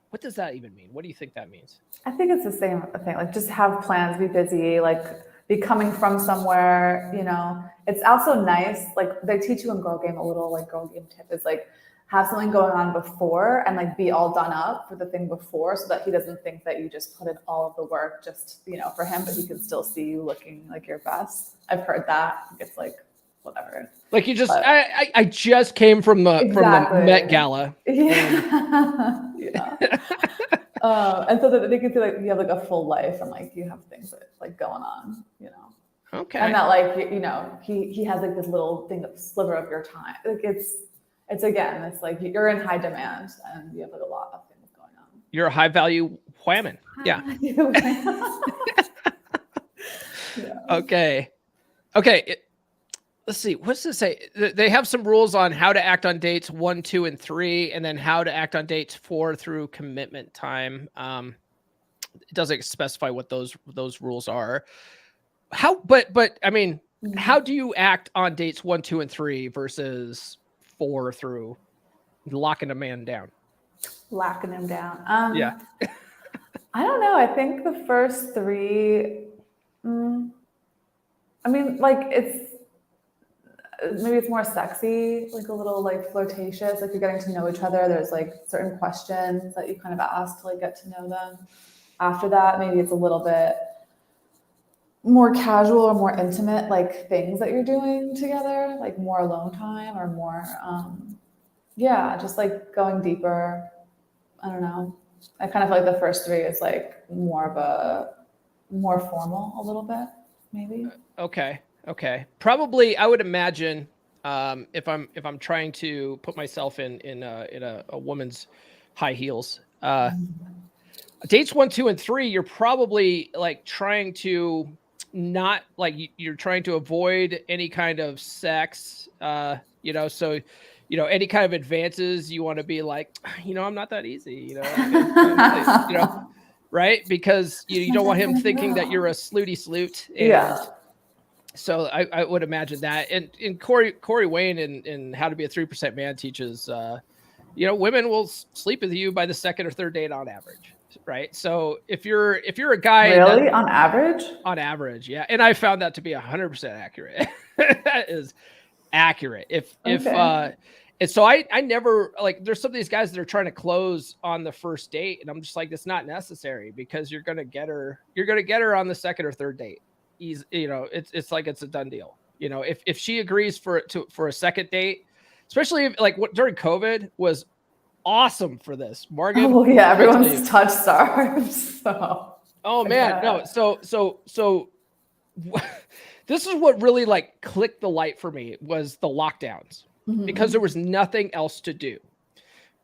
What does that even mean? What do you think that means? I think it's the same thing. Like just have plans, be busy, like be coming from somewhere, you know. It's also nice, like they teach you in Girl Game, a little like Girl Game tip is like have something going on before and like be all done up for the thing before so that he doesn't think that you just put in all of the work just, you know, for him, but he can still see you looking like your best. I've heard that. It's like whatever. Like you just, I just came from the Met Gala. Yeah. Yeah. And so that they can see like you have like a full life and like you have things that like going on, you know. Okay. And that like you know he has like this little thing, of sliver of your time. Like it's again, it's like you're in high demand and you have like a lot of things going on. You're a high value whammon. Yeah. Okay. Let's see. What's this say? They have some rules on how to act on dates 1, 2, and 3, and then how to act on dates 4 through commitment time. It doesn't specify what those rules are. But I mean, how do you act on dates 1, 2, and 3 versus 4 through locking a man down? Locking him down. Yeah. I don't know. I think the first 3. I mean, like maybe it's more sexy, like a little like flirtatious, like you're getting to know each other. There's like certain questions that you kind of ask to like get to know them. After that, maybe it's a little bit more casual or more intimate, like things that you're doing together, like more alone time or more, just like going deeper. I don't know. I kind of feel like the first 3 is like more formal a little bit, maybe. Okay. Probably, I would imagine if I'm trying to put myself in a woman's high heels, dates 1, 2, and 3, you're probably like trying to not like you're trying to avoid any kind of sex, you know. So, you know, any kind of advances, you want to be like, you know, I'm not that easy, you know, you know, right? Because you don't want him thinking that you're a slutty sloot. And so I would imagine that. And Corey Wayne in How to Be a 3% Man teaches, you know, women will sleep with you by the 2nd or 3rd date on average. Right. So if you're a guy on average, yeah. And I found that to be 100% accurate. That is accurate. And so I never like, there's some of these guys that are trying to close on the first date. And I'm just like, it's not necessary because you're going to get her on the 2nd or 3rd date. You know, it's like, it's a done deal. You know, if she agrees for a second date, especially if, like what during COVID was awesome for this, Morgan. Oh yeah, everyone's touch starved. So. Oh man, no. So this is what really like clicked the light for me was the lockdowns because there was nothing else to do.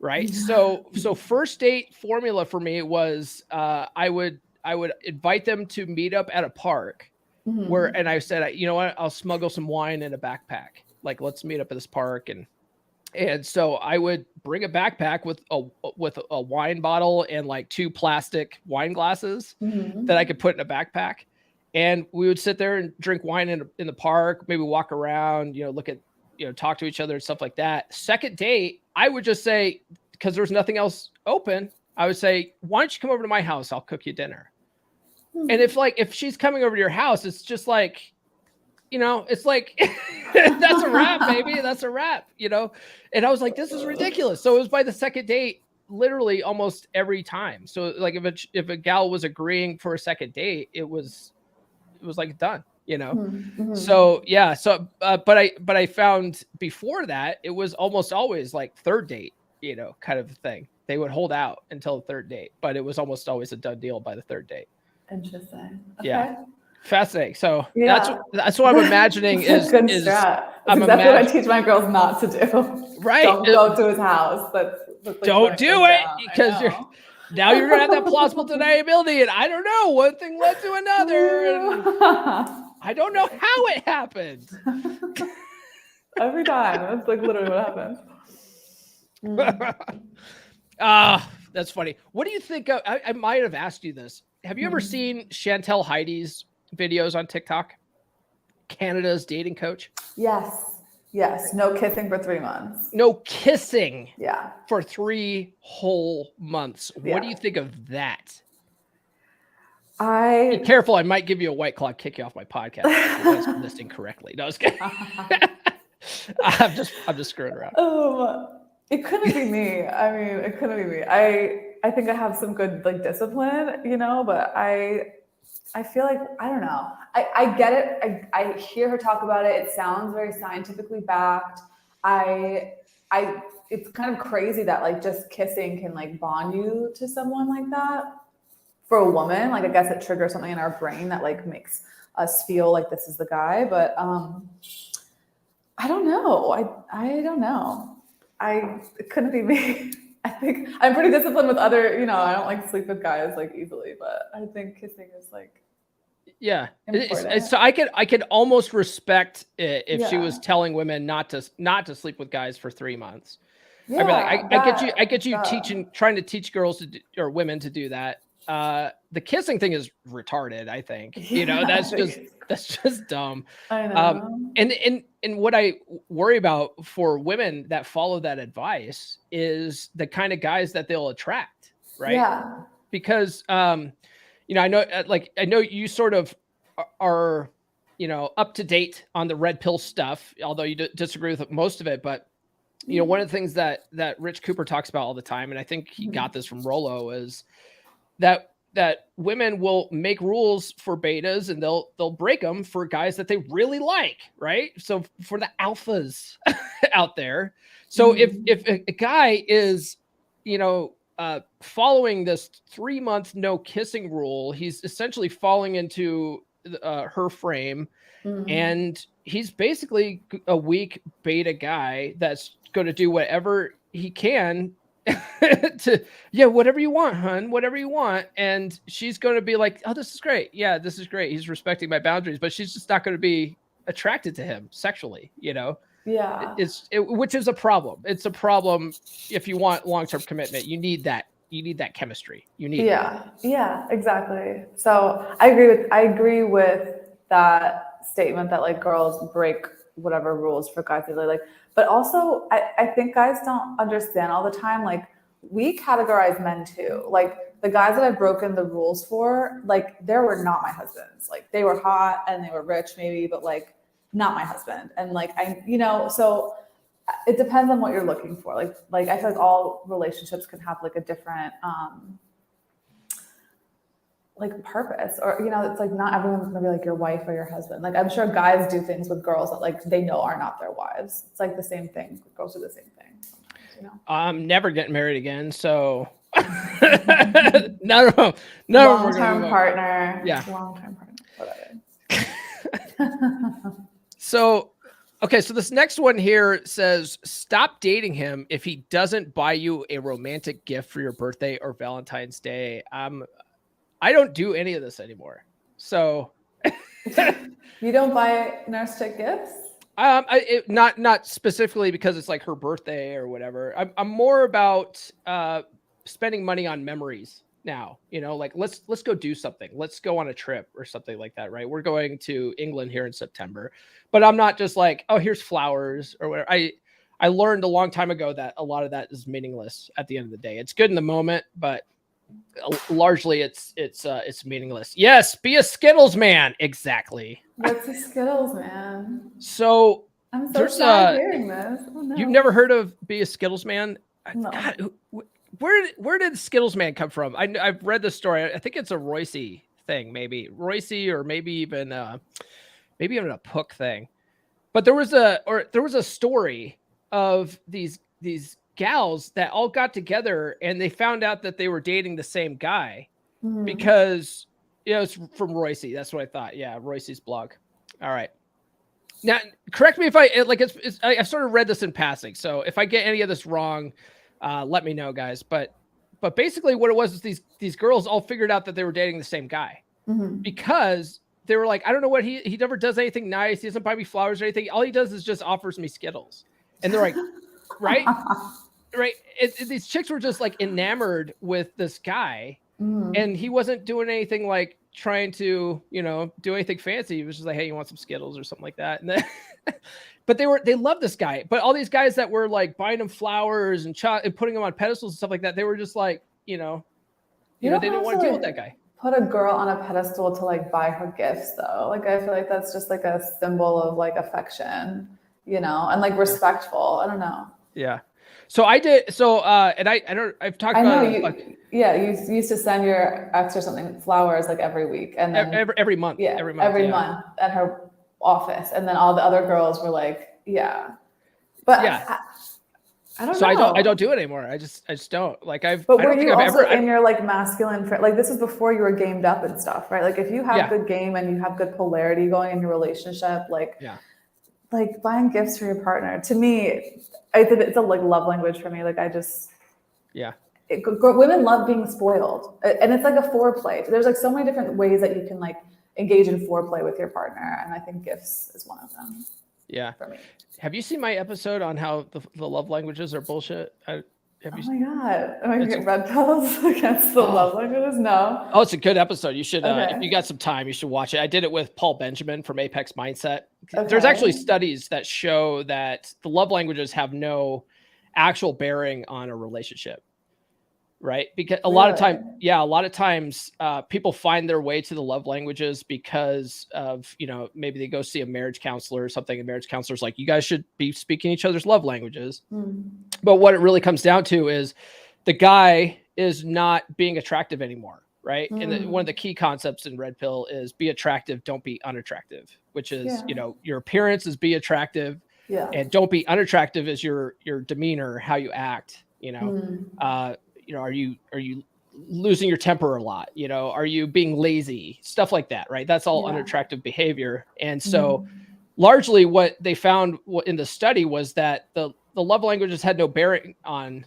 Right. So first date formula for me was I would invite them to meet up at a park and I said, you know what, I'll smuggle some wine in a backpack. Like, let's meet up at this park. And so I would bring a backpack with a wine bottle and like 2 plastic wine glasses that I could put in a backpack. And we would sit there and drink wine in the park, maybe walk around, look at, talk to each other and stuff like that. Second date, I would just say, because there's nothing else open, I would say, why don't you come over to my house? I'll cook you dinner. And if she's coming over to your house, it's just like, it's like, that's a wrap, baby. That's a wrap, And I was like, this is ridiculous. So it was by the second date, literally almost every time. So like if a gal was agreeing for a second date, it was like done, So yeah. So, but I found before that, it was almost always like third date, kind of thing. They would hold out until the third date, but it was almost always a done deal by the third date. Interesting. Okay. Yeah. Fascinating. So that's what I'm imagining is good strat. That's exactly what I teach my girls not to do. Right. Don't go to his house. That's don't do it because now you're gonna have that plausible deniability, and I don't know, one thing led to another, and I don't know how it happened. Every time. That's like literally what happens. That's funny. What do you think of, I might have asked you this. Have you ever seen Chantel Heidi's videos on TikTok? Canada's dating coach? Yes. No kissing for 3 months. No kissing. Yeah. For 3 whole months. What do you think of that? Be careful. I might give you a White Claw, kick you off my podcast. If you're listening correctly. No, I was kidding. I'm just screwing around. It couldn't be me. I mean, it couldn't be me. I think I have some good discipline, but I feel like, I don't know. I get it. I hear her talk about it. It sounds very scientifically backed. It's kind of crazy that just kissing can bond you to someone like that. For a woman, I guess it triggers something in our brain that makes us feel like this is the guy. But I don't know. I don't know. It couldn't be me. I think I'm pretty disciplined with other, I don't sleep with guys easily, but I think kissing is important. So I could almost respect it if she was telling women not to sleep with guys for 3 months. Yeah, I'd be like, I get you trying to teach girls or women to do that. The kissing thing is retarded, I think. That's just dumb. I know. And what I worry about for women that follow that advice is the kind of guys that they'll attract, right? Yeah. Because I know you sort of are up to date on the red pill stuff, although you disagree with most of it, but one of the things that Rich Cooper talks about all the time, and I think he got this from Rollo, is that women will make rules for betas and they'll break them for guys that they really like, right? So for the alphas out there. So if a guy is, following this 3-month no kissing rule, he's essentially falling into her frame, and he's basically a weak beta guy that's going to do whatever he can whatever you want, hun, whatever you want. And she's going to be like, oh, this is great. Yeah, this is great. He's respecting my boundaries, but she's just not going to be attracted to him sexually, Yeah. Which is a problem. It's a problem if you want long-term commitment. You need that. You need that chemistry. You need Yeah, exactly. So I agree with that statement that girls break whatever rules for guys they really like. But also, I think guys don't understand all the time. We categorize men too. The guys that I've broken the rules for, they were not my husbands. They were hot and they were rich maybe, but not my husband. And so it depends on what you're looking for. I feel like all relationships can have a different purpose, or it's not everyone's gonna be your wife or your husband. I'm sure guys do things with girls that they know are not their wives. It's the same thing. Girls do the same thing sometimes, I'm never getting married again, so no long-term partner. Yeah, long-term partner, whatever. So this next one here says, stop dating him if he doesn't buy you a romantic gift for your birthday or Valentine's Day. I don't do any of this anymore. So you don't buy nurse chick gifts? Not specifically because it's like her birthday or whatever. I'm more about spending money on memories now. Like let's go do something. Let's go on a trip or something like that, right? We're going to England here in September, but I'm not just like, oh, here's flowers or whatever. I learned a long time ago that a lot of that is meaningless at the end of the day. It's good in the moment, but largely it's meaningless. Yes, be a Skittles man. Exactly. What's a Skittles man? So I'm so sad hearing this. Oh, no. You've never heard of be a Skittles man? No. God, where did Skittles man come from? I've read the story. I think it's a Royce thing, maybe Royce, or maybe even a Puck thing. But there was a story of these gals that all got together and they found out that they were dating the same guy because it's from Royce. That's what I thought. Yeah, Royce's blog. All right. Now, correct me if I've sort of read this in passing. So if I get any of this wrong, let me know, guys. But basically what it was is these girls all figured out that they were dating the same guy because they were like, I don't know what he never does anything nice. He doesn't buy me flowers or anything. All he does is just offers me Skittles. And they're like, right. These chicks were just like enamored with this guy and he wasn't doing anything like trying to, do anything fancy. He was just like, hey, you want some Skittles or something like that? And then, but they loved this guy. But all these guys that were like buying him flowers and putting him on pedestals and stuff like that, they were just like, they didn't want to deal with that guy. Put a girl on a pedestal to like buy her gifts though. Like, I feel like that's just like a symbol of like affection, and like respectful. I don't know. Yeah. So I did. So, and I've talked about you used to send your ex or something flowers like every week and then every month. Yeah. Every month at her office. And then all the other girls were like, yeah. But yeah. I don't know. So I don't do it anymore. I just don't like But were you also in your like masculine, like this is before you were gamed up and stuff, right? Like if you have good game and you have good polarity going in your relationship, like buying gifts for your partner, to me, it's a like love language for me. Like women love being spoiled, and it's like a foreplay. There's like so many different ways that you can like engage in foreplay with your partner, and I think gifts is one of them. Yeah. For me. Have you seen my episode on how the love languages are bullshit? Oh my God. Am I getting red pills against the love languages? No. Oh, it's a good episode. You should, if you got some time, you should watch it. I did it with Paul Benjamin from Apex Mindset. Okay. There's actually studies that show that the love languages have no actual bearing on a relationship. Right. Because a lot of times people find their way to the love languages because of, maybe they go see a marriage counselor or something. And marriage counselor's like, you guys should be speaking each other's love languages. But what it really comes down to is the guy is not being attractive anymore. Right. And one of the key concepts in Red Pill is be attractive. Don't be unattractive, which is, your appearance is be attractive and don't be unattractive is your demeanor, how you act, are you losing your temper a lot? Are you being lazy? Stuff like that, right? That's all unattractive behavior. And so largely what they found in the study was that the love languages had no bearing on,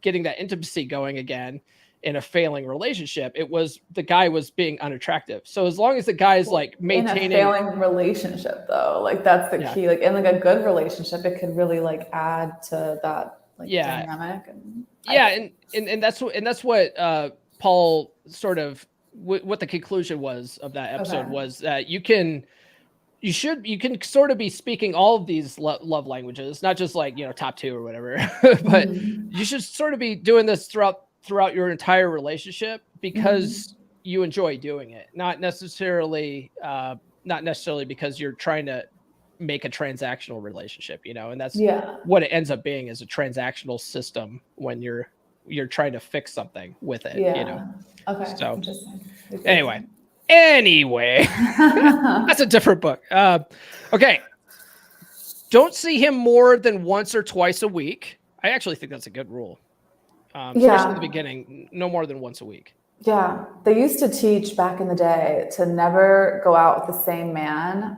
getting that intimacy going again in a failing relationship. It was the guy was being unattractive. So as long as the guy is like maintaining in a failing relationship though, like that's the key. Like in like a good relationship, it could really like add to that dynamic and that's what Paul sort of what the conclusion was of that episode was that you can sort of be speaking all of these love languages, not just like top 2 or whatever, but you should sort of be doing this throughout your entire relationship because you enjoy doing it, not necessarily because you're trying to make a transactional relationship, and that's what it ends up being is a transactional system when you're trying to fix something with it, Okay. So interesting. Anyway, that's a different book. Okay. Don't see him more than once or twice a week. I actually think that's a good rule. Especially at the beginning, no more than once a week. Yeah. They used to teach back in the day to never go out with the same man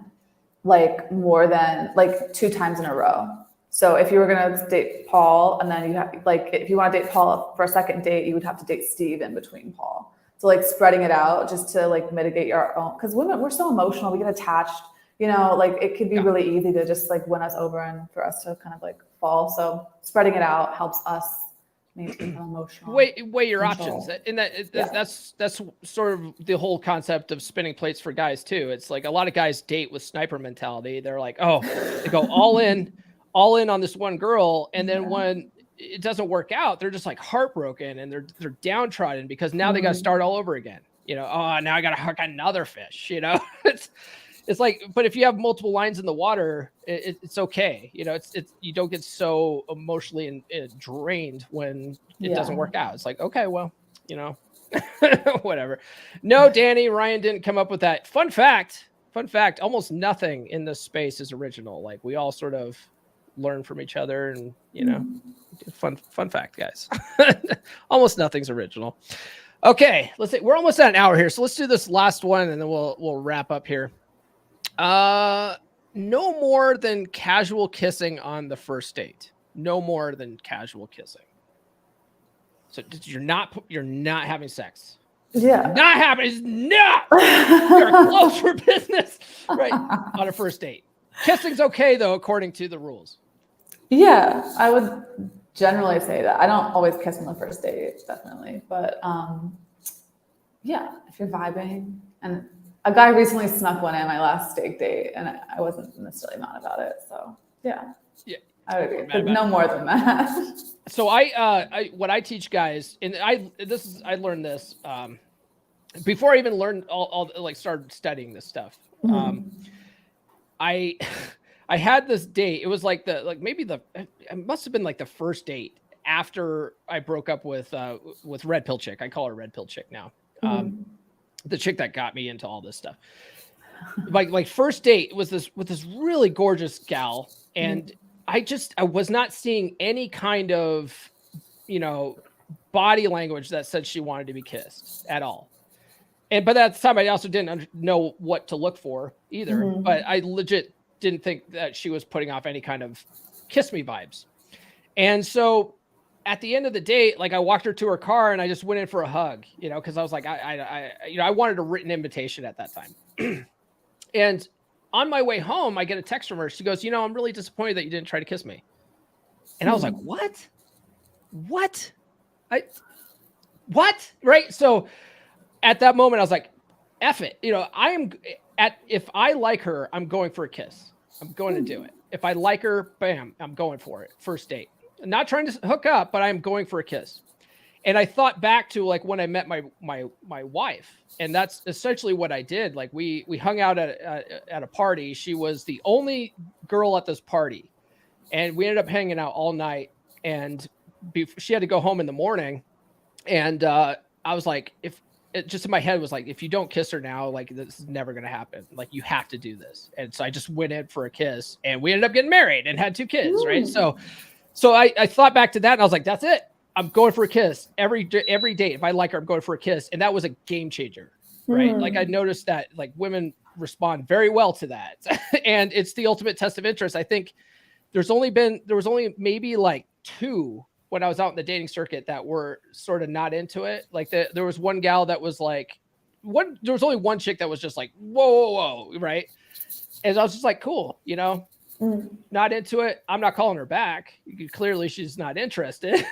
like more than like 2 times in a row. So if you were going to date Paul and then you have like, if you want to date Paul for a second date, you would have to date Steve in between Paul. So like spreading it out just to like mitigate your own, because women, we're so emotional. We get attached, you know, like it could be really easy to just like win us over and for us to kind of like fall. So spreading it out helps us maintain some emotional weigh your control. options, and that's sort of the whole concept of spinning plates for guys too. It's like a lot of guys date with sniper mentality. They're like, oh, they go all in on this one girl, and then when it doesn't work out, they're just like heartbroken and they're downtrodden because now they got to start all over again. You know, oh, now I got to hook another fish. You know, it's like, but if you have multiple lines in the water, it's okay. You know, it's you don't get so emotionally drained when it doesn't work out. It's like, okay, well, you know, whatever. No, Danny, Ryan didn't come up with that. Fun fact, almost nothing in this space is original. Like we all sort of learn from each other, and you know, fun fact, guys. Almost nothing's original. Okay, let's see. We're almost at an hour here, so let's do this last one, and then we'll wrap up here. No more than casual kissing on the first date. No more than casual kissing. So you're not having sex. Yeah. Not happening. No. You're closed for business, right? On a first date. Kissing's okay though, according to the rules. Yeah, I would generally say that. I don't always kiss on the first date, definitely, but yeah, if you're vibing. And a guy recently snuck one in my last steak date, and I wasn't necessarily mad about it. So yeah, I would agree. But no more than that. So I what I teach guys, and I learned this before I even learned all like started studying this stuff. I had this date. It was like it must have been like the first date after I broke up with Red Pill Chick. I call her Red Pill Chick now. The chick that got me into all this stuff. Like first date was with this really gorgeous gal, and I was not seeing any kind of, you know, body language that said she wanted to be kissed at all. But at the time, I also didn't know what to look for either. But I legit didn't think that she was putting off any kind of kiss me vibes. And so at the end of the date, like I walked her to her car and I just went in for a hug, you know, because I was like, I wanted a written invitation at that time. And on my way home, I get a text from her. She goes, you know, I'm really disappointed that you didn't try to kiss me. And I was like, what? What? Right? So at that moment, I was like, F it. You know, if I like her, I'm going for a kiss. I'm going to do it. If I like her, bam, I'm going for it. First date. I'm not trying to hook up, but I'm going for a kiss. And I thought back to like when I met my wife, and that's essentially what I did. Like we hung out at a party. She was the only girl at this party, and we ended up hanging out all night. And she had to go home in the morning, and I was like, just in my head was like, if you don't kiss her now, like this is never going to happen. Like you have to do this. And so I just went in for a kiss, and we ended up getting married and had 2 kids. Right. So I thought back to that, and I was like, that's it. I'm going for a kiss every date. If I like her, I'm going for a kiss. And that was a game changer. Right. Like I noticed that like women respond very well to that. And it's the ultimate test of interest. I think there was only maybe like 2 when I was out in the dating circuit that were sort of not into it. Like there was one gal that was like there was only one chick that was just like, whoa. Right. And I was just like, cool, you know, not into it. I'm not calling her back. Clearly she's not interested.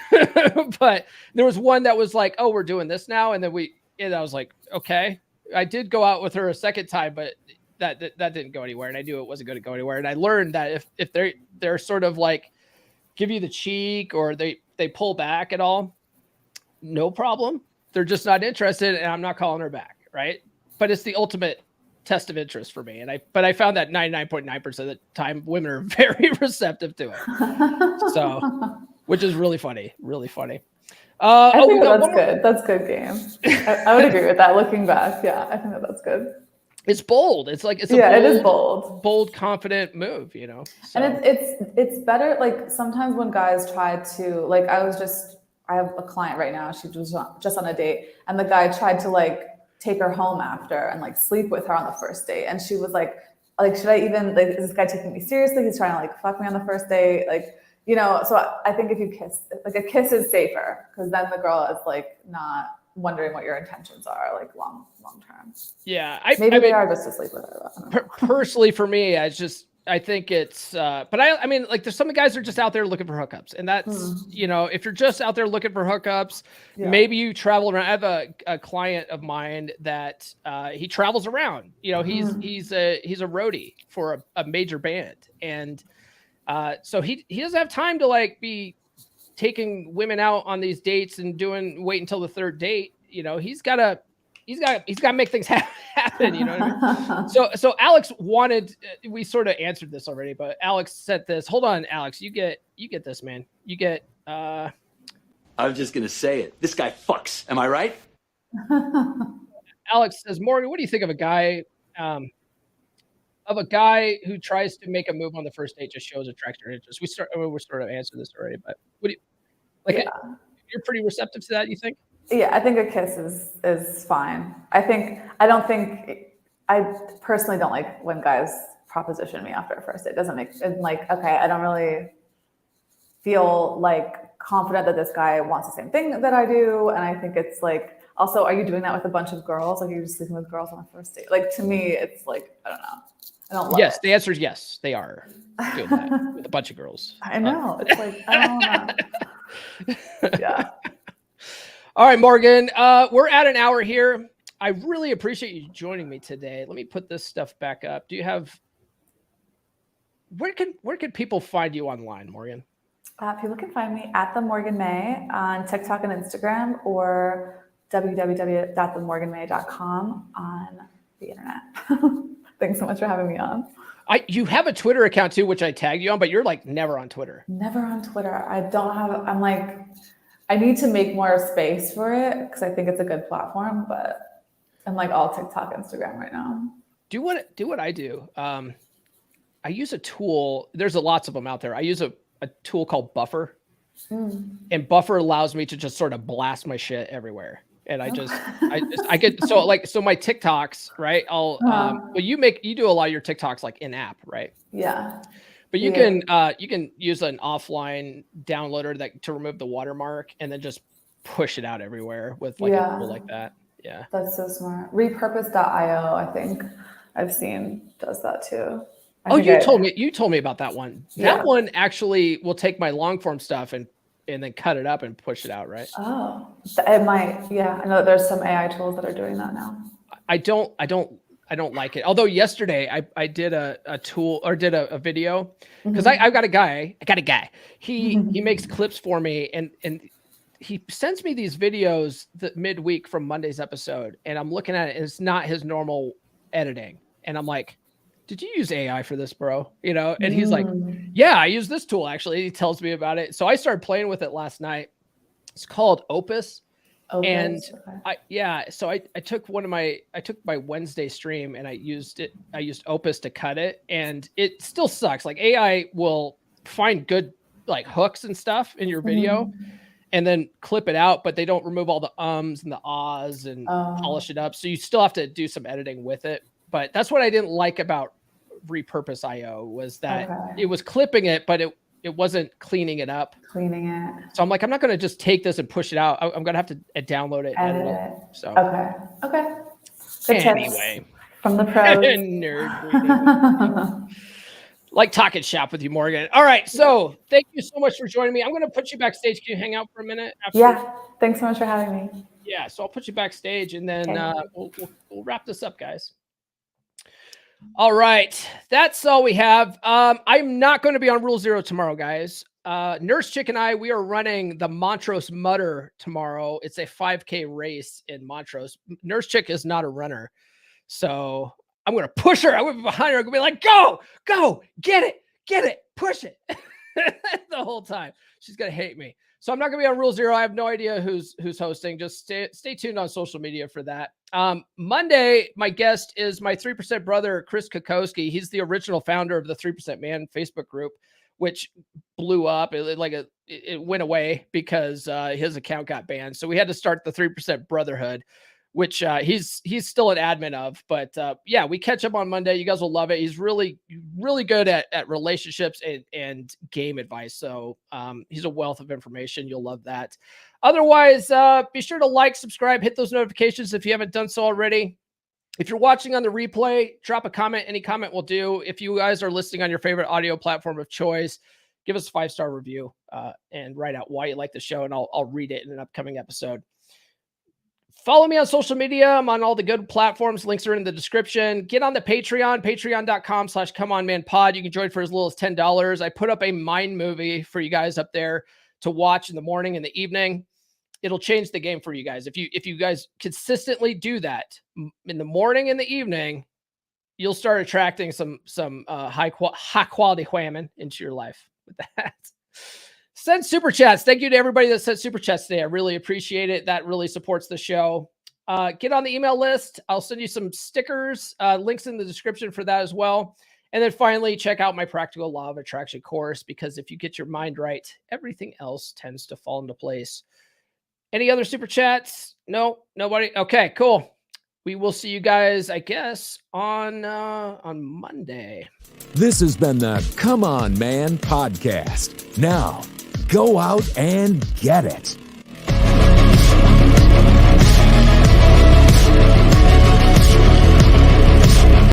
But there was one that was like, oh, we're doing this now. And then I was like, okay. I did go out with her a second time, but that didn't go anywhere. And I knew it wasn't going to go anywhere. And I learned that if they're sort of like give you the cheek or they pull back at all, no problem. They're just not interested, and I'm not calling her back. Right. But it's the ultimate test of interest for me. But I found that 99.9% of the time women are very receptive to it. So, which is really funny. I think that's good. That's good game. I would agree with that. Looking back. Yeah. I think that's good. It's bold. It is bold, confident move, you know? So. And it's better. Like sometimes when guys try to, like, I have a client right now. She was just on a date, and the guy tried to like take her home after and like sleep with her on the first date. And she was like, should I even, like, is this guy taking me seriously? He's trying to like fuck me on the first date. Like, you know, so I think if you kiss, like a kiss is safer, because then the girl is like not wondering what your intentions are, like long term. Yeah, Maybe they are just to sleep with her. Personally, for me, I think it's, but I mean, like there's some guys that are just out there looking for hookups, and that's, you know, if you're just out there looking for hookups, maybe you travel around. I have a client of mine that he travels around. You know, he's a roadie for a major band, and so he doesn't have time to like be taking women out on these dates and wait until the third date. You know, he's got to make things happen. You know what I mean? So Alex wanted, we sort of answered this already, but Alex said this. Hold on, Alex, you get this, man. You get. I was just gonna say it. This guy fucks. Am I right? Alex says, Morgan, what do you think of a guy? Of a guy who tries to make a move on the first date, just shows attraction or interest. We're sort of answered this already, but what do you like? You're pretty receptive to that, you think? Yeah, I think a kiss is fine. I personally don't like when guys proposition me after a first date. It doesn't make it like, okay, I don't really feel like confident that this guy wants the same thing that I do. And I think it's like, also, are you doing that with a bunch of girls? Like, you're just sleeping with girls on a first date? Like, to me, it's like, I don't know. I don't love it. The answer is yes, they are doing that with a bunch of girls. I know. It's like, I don't know. Yeah. All right, Morgan, we're at an hour here. I really appreciate you joining me today. Let me put this stuff back up. Do you have, where can people find you online, Morgan? People can find me at the Morgan May on TikTok and Instagram, or www.themorganmay.com on the internet. Thanks so much for having me on. You have a Twitter account too, which I tagged you on, but you're like never on Twitter. Never on Twitter. I'm like, I need to make more space for it because I think it's a good platform, but I'm like all TikTok, Instagram right now. Do what I do. I use a tool. There's lots of them out there. I use a tool called Buffer, and Buffer allows me to just sort of blast my shit everywhere. And I get so my TikToks, right? Well, you do a lot of your TikToks like in app, right? Yeah. But you can use an offline downloader to remove the watermark and then just push it out everywhere with like a tool like that. Yeah. That's so smart. Repurpose.io, I think I've seen does that too. You told me about that one. That one actually will take my long form stuff and then cut it up and push it out, right? Oh, it might. Yeah, I know there's some AI tools that are doing that now. I don't like it. Although yesterday I did a tool or did a video because I got a guy. He makes clips for me and he sends me these videos midweek from Monday's episode, and I'm looking at it and it's not his normal editing, and I'm like, did you use AI for this, bro? You know? And he's like, yeah, I use this tool actually. He tells me about it. So I started playing with it last night. It's called Opus. And so I took my Wednesday stream and I used Opus to cut it, and it still sucks. Like AI will find good like hooks and stuff in your video and then clip it out, but they don't remove all the ums and the ahs and polish it up. So you still have to do some editing with it. But that's what I didn't like about Repurpose.io was that it was clipping it, but it wasn't cleaning it up. So I'm like, I'm not going to just take this and push it out. I'm going to have to download it. And edit it. So okay. Good anyway, tips from the pros. Nerd like talking shop with you, Morgan. All right, so thank you so much for joining me. I'm going to put you backstage. Can you hang out for a minute? Yeah, thanks so much for having me. Yeah, so I'll put you backstage, and then we'll wrap this up, guys. All right, that's all we have. I'm not going to be on Rule Zero tomorrow, guys. Nurse Chick and we are running the Montrose Mutter tomorrow. It's a 5K race in Montrose. Nurse Chick is not a runner, so I'm going to push her. I'm going to be behind her. I'm going to be like, go, get it, push it the whole time. She's going to hate me. So I'm not going to be on Rule Zero. I have no idea who's hosting. Just stay tuned on social media for that. Monday, my guest is my 3% brother, Chris Kokoski. He's the original founder of the 3% Man Facebook group, which blew up. It went away because his account got banned. So we had to start the 3% Brotherhood, which he's still an admin of. But yeah, we catch up on Monday. You guys will love it. He's really good at relationships and game advice. So he's a wealth of information. You'll love that. Otherwise, be sure to like, subscribe, hit those notifications if you haven't done so already. If you're watching on the replay, drop a comment. Any comment will do. If you guys are listening on your favorite audio platform of choice, give us a 5-star review and write out why you like the show, and I'll read it in an upcoming episode. Follow me on social media. I'm on all the good platforms. Links are in the description. Get on the Patreon, patreon.com/comeonmanpod. You can join for as little as $10. I put up a Mind movie for you guys up there to watch in the morning and the evening. It'll change the game for you guys. If you guys consistently do that in the morning and the evening, you'll start attracting some high quality whamming into your life with that. Send super chats. Thank you to everybody that sent super chats today. I really appreciate it. That really supports the show. Get on the email list. I'll send you some stickers, links in the description for that as well. And then finally, check out my Practical Law of Attraction course, because if you get your mind right, everything else tends to fall into place. Any other super chats? No, nobody. Okay, cool. We will see you guys, I guess, on Monday. This has been the Come On Man podcast. Now, go out and get it.